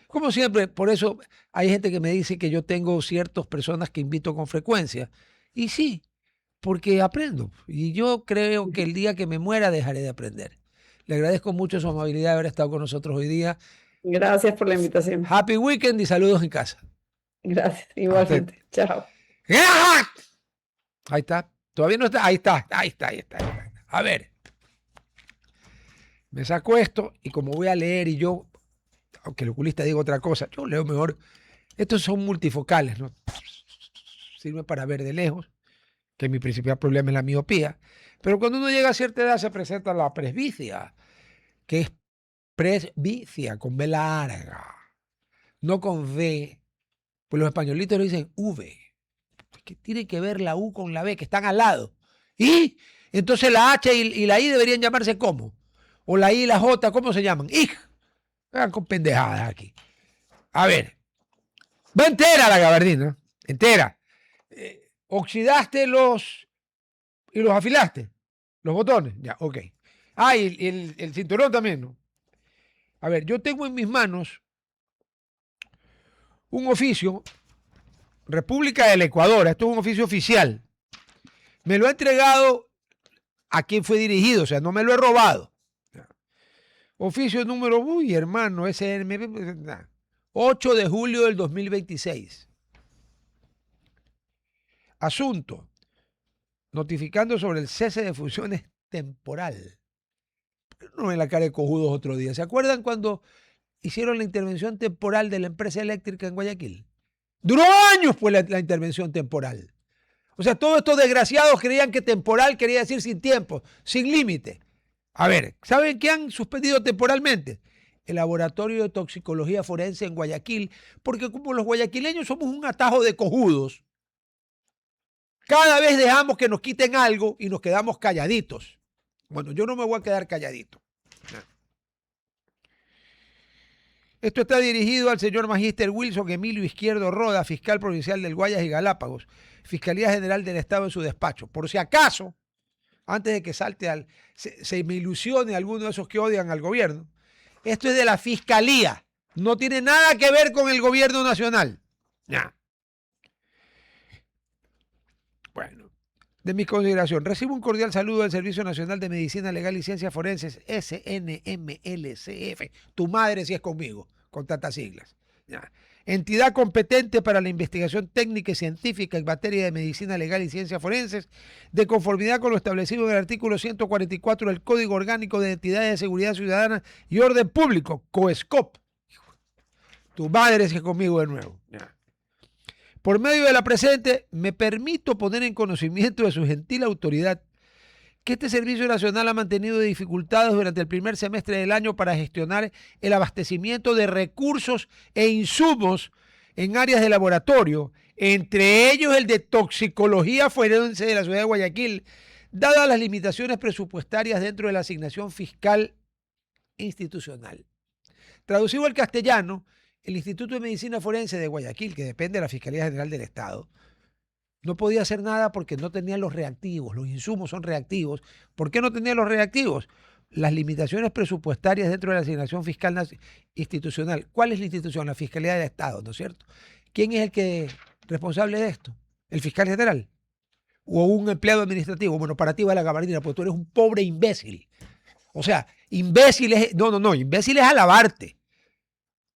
Como siempre, por eso hay gente que me dice que yo tengo ciertas personas que invito con frecuencia. Y sí, porque aprendo. Y yo creo que el día que me muera dejaré de aprender. Le agradezco mucho su amabilidad de haber estado con nosotros hoy día. Gracias por la invitación. Happy weekend y saludos en casa. Gracias, igualmente. Chao. Ahí está. Todavía no está. Ahí está. A ver. Me saco esto y como voy a leer y yo, aunque el oculista diga otra cosa, yo leo mejor. Estos son multifocales, ¿no? Sirve para ver de lejos, que mi principal problema es la miopía. Pero cuando uno llega a cierta edad se presenta la presbicia, que es presbicia, con B larga, no con V. Pues los españolitos lo dicen V. Que tiene que ver la U con la B, que están al lado. Y entonces la H y la I deberían llamarse ¿cómo? O la I y la J, ¿cómo se llaman? ¡Ij! Hagan con pendejadas aquí. A ver. Va entera la gabardina. Entera. Oxidaste y los afilaste. Los botones. Ya, ok. Ah, y el cinturón también, ¿no? A ver, yo tengo en mis manos un oficio, República del Ecuador. Esto es un oficio oficial. Me lo ha entregado a quien fue dirigido, o sea, no me lo he robado. Oficio número, hermano, SNM, 8 de julio del 2026. Asunto. notificando sobre el cese de funciones temporal. No en la cara de cojudos otro día. ¿Se acuerdan cuando hicieron la intervención temporal de la empresa eléctrica en Guayaquil? Duró años pues la intervención temporal. O sea, todos estos desgraciados creían que temporal quería decir sin tiempo, sin límite. A ver, ¿saben qué han suspendido temporalmente? El laboratorio de toxicología forense en Guayaquil, porque como los guayaquileños somos un atajo de cojudos, cada vez dejamos que nos quiten algo y nos quedamos calladitos. Bueno, yo no me voy a quedar calladito. Esto está dirigido al señor Magíster Wilson Emilio Izquierdo Roda, fiscal provincial del Guayas y Galápagos, Fiscalía General del Estado en su despacho. Por si acaso, antes de que se me ilusione alguno de esos que odian al gobierno, esto es de la Fiscalía. No tiene nada que ver con el gobierno nacional. Ya. Bueno, de mi consideración, recibo un cordial saludo del Servicio Nacional de Medicina Legal y Ciencias Forenses, SNMLCF. Tu madre si es conmigo, con tantas siglas. Ya. Entidad competente para la investigación técnica y científica en materia de medicina legal y ciencias forenses, de conformidad con lo establecido en el artículo 144 del Código Orgánico de Entidades de Seguridad Ciudadana y Orden Público, COESCOP. Tu madre si es conmigo de nuevo. Ya. Por medio de la presente, me permito poner en conocimiento de su gentil autoridad que este Servicio Nacional ha mantenido dificultades durante el primer semestre del año para gestionar el abastecimiento de recursos e insumos en áreas de laboratorio, entre ellos el de toxicología forense de la ciudad de Guayaquil, dadas las limitaciones presupuestarias dentro de la asignación fiscal institucional. Traducido al castellano, el Instituto de Medicina Forense de Guayaquil, que depende de la Fiscalía General del Estado, no podía hacer nada porque no tenía los reactivos, los insumos son reactivos. ¿Por qué no tenía los reactivos? Las limitaciones presupuestarias dentro de la asignación fiscal institucional. ¿Cuál es la institución? La Fiscalía del Estado, ¿no es cierto? ¿Quién es el responsable de esto? ¿El fiscal general? ¿O un empleado administrativo? Bueno, para ti va la gabardina, porque tú eres un pobre imbécil. O sea, imbécil es... No, imbécil es alabarte.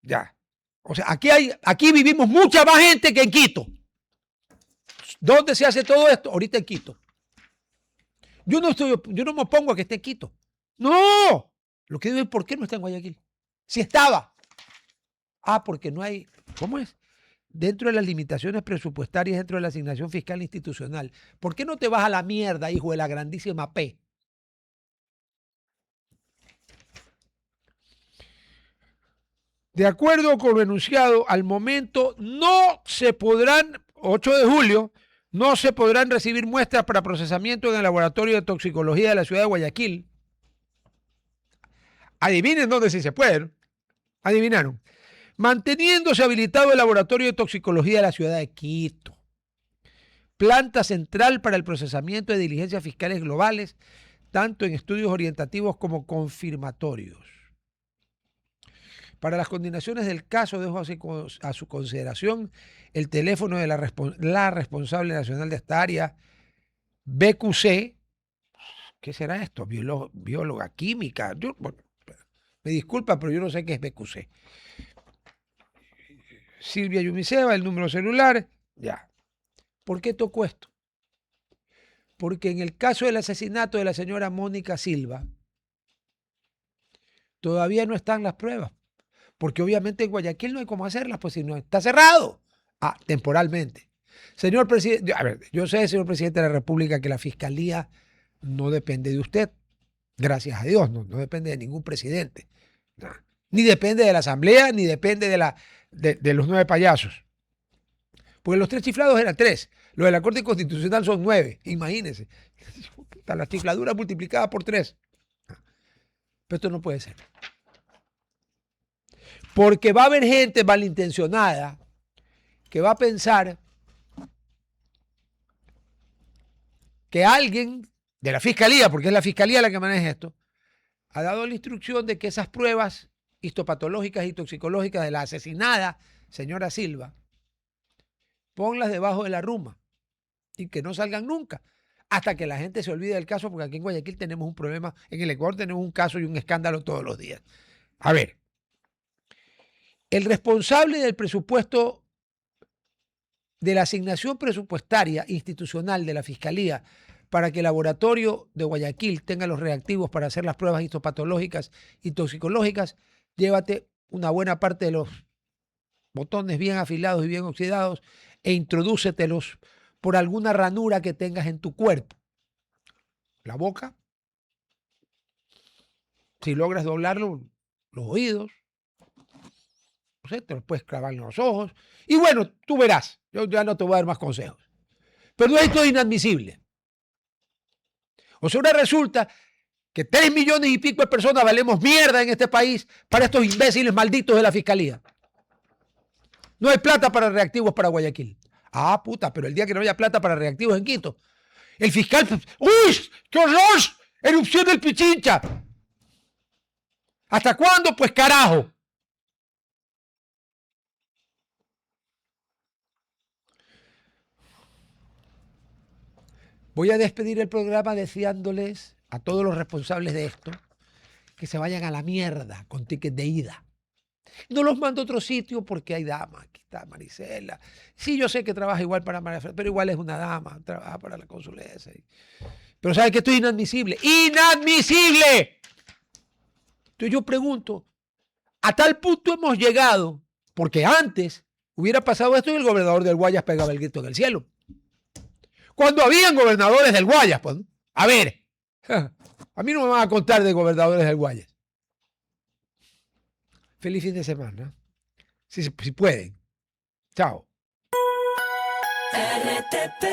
Ya. O sea, aquí vivimos mucha más gente que en Quito. ¿Dónde se hace todo esto? Ahorita en Quito. Yo no me opongo a que esté en Quito. No. Lo que digo es, ¿por qué no está en Guayaquil? Si estaba. Porque no hay. ¿Cómo es? Dentro de las limitaciones presupuestarias, dentro de la asignación fiscal institucional. ¿Por qué no te vas a la mierda, hijo de la grandísima P? De acuerdo con lo enunciado, al momento no se podrán, 8 de julio, no se podrán recibir muestras para procesamiento en el laboratorio de toxicología de la ciudad de Guayaquil. Adivinen dónde sí se pueden. Adivinaron. Manteniéndose habilitado el laboratorio de toxicología de la ciudad de Quito. Planta central para el procesamiento de diligencias fiscales globales, tanto en estudios orientativos como confirmatorios. Para las coordinaciones del caso, dejo a su consideración el teléfono de la responsable nacional de esta área, BQC. ¿Qué será esto? Bióloga química. Bueno, me disculpa, pero yo no sé qué es BQC. Silvia Yumiseva, el número celular. Ya. ¿Por qué tocó esto? Porque en el caso del asesinato de la señora Mónica Silva, todavía no están las pruebas. Porque obviamente en Guayaquil no hay cómo hacerlas, pues si no está cerrado. Temporalmente. Señor presidente, a ver, yo sé, señor presidente de la República, que la fiscalía no depende de usted. Gracias a Dios, no depende de ningún presidente. No. Ni depende de la asamblea, ni depende de los 9 payasos. Porque los 3 chiflados eran 3. Los de la Corte Constitucional son 9. Imagínense. La chifladura multiplicada por 3. Pero esto no puede ser. Porque va a haber gente malintencionada que va a pensar que alguien de la fiscalía, porque es la fiscalía la que maneja esto, ha dado la instrucción de que esas pruebas histopatológicas y toxicológicas de la asesinada señora Silva, ponlas debajo de la ruma y que no salgan nunca, hasta que la gente se olvide del caso, porque aquí en Guayaquil tenemos un problema, en el Ecuador tenemos un caso y un escándalo todos los días. A ver, el responsable del presupuesto de la asignación presupuestaria institucional de la Fiscalía para que el laboratorio de Guayaquil tenga los reactivos para hacer las pruebas histopatológicas y toxicológicas, llévate una buena parte de los botones bien afilados y bien oxidados e introdúcetelos por alguna ranura que tengas en tu cuerpo. La boca, si logras doblarlo, los oídos, no sé, te los puedes clavar en los ojos. Y bueno, tú verás, yo ya no te voy a dar más consejos. Pero esto es inadmisible. O sea, ahora resulta que 3 millones y pico de personas valemos mierda en este país para estos imbéciles malditos de la fiscalía. No hay plata para reactivos para Guayaquil. Ah, puta, pero el día que no haya plata para reactivos en Quito, el fiscal, ¡uy! ¡Qué horror! ¡Erupción del Pichincha! ¿Hasta cuándo? Pues carajo. Voy a despedir el programa deseándoles a todos los responsables de esto que se vayan a la mierda con ticket de ida. No los mando a otro sitio porque hay damas. Aquí está Marisela. Sí, yo sé que trabaja igual para María Fernanda, pero igual es una dama, trabaja para la consulesa. Pero ¿sabe que esto es inadmisible? ¡Inadmisible! Entonces yo pregunto, a tal punto hemos llegado, porque antes hubiera pasado esto y el gobernador del Guayas pegaba el grito en el cielo. Cuando habían gobernadores del Guayas, pues, a ver, a mí no me van a contar de gobernadores del Guayas. Feliz fin de semana. Si pueden. Chao. RTP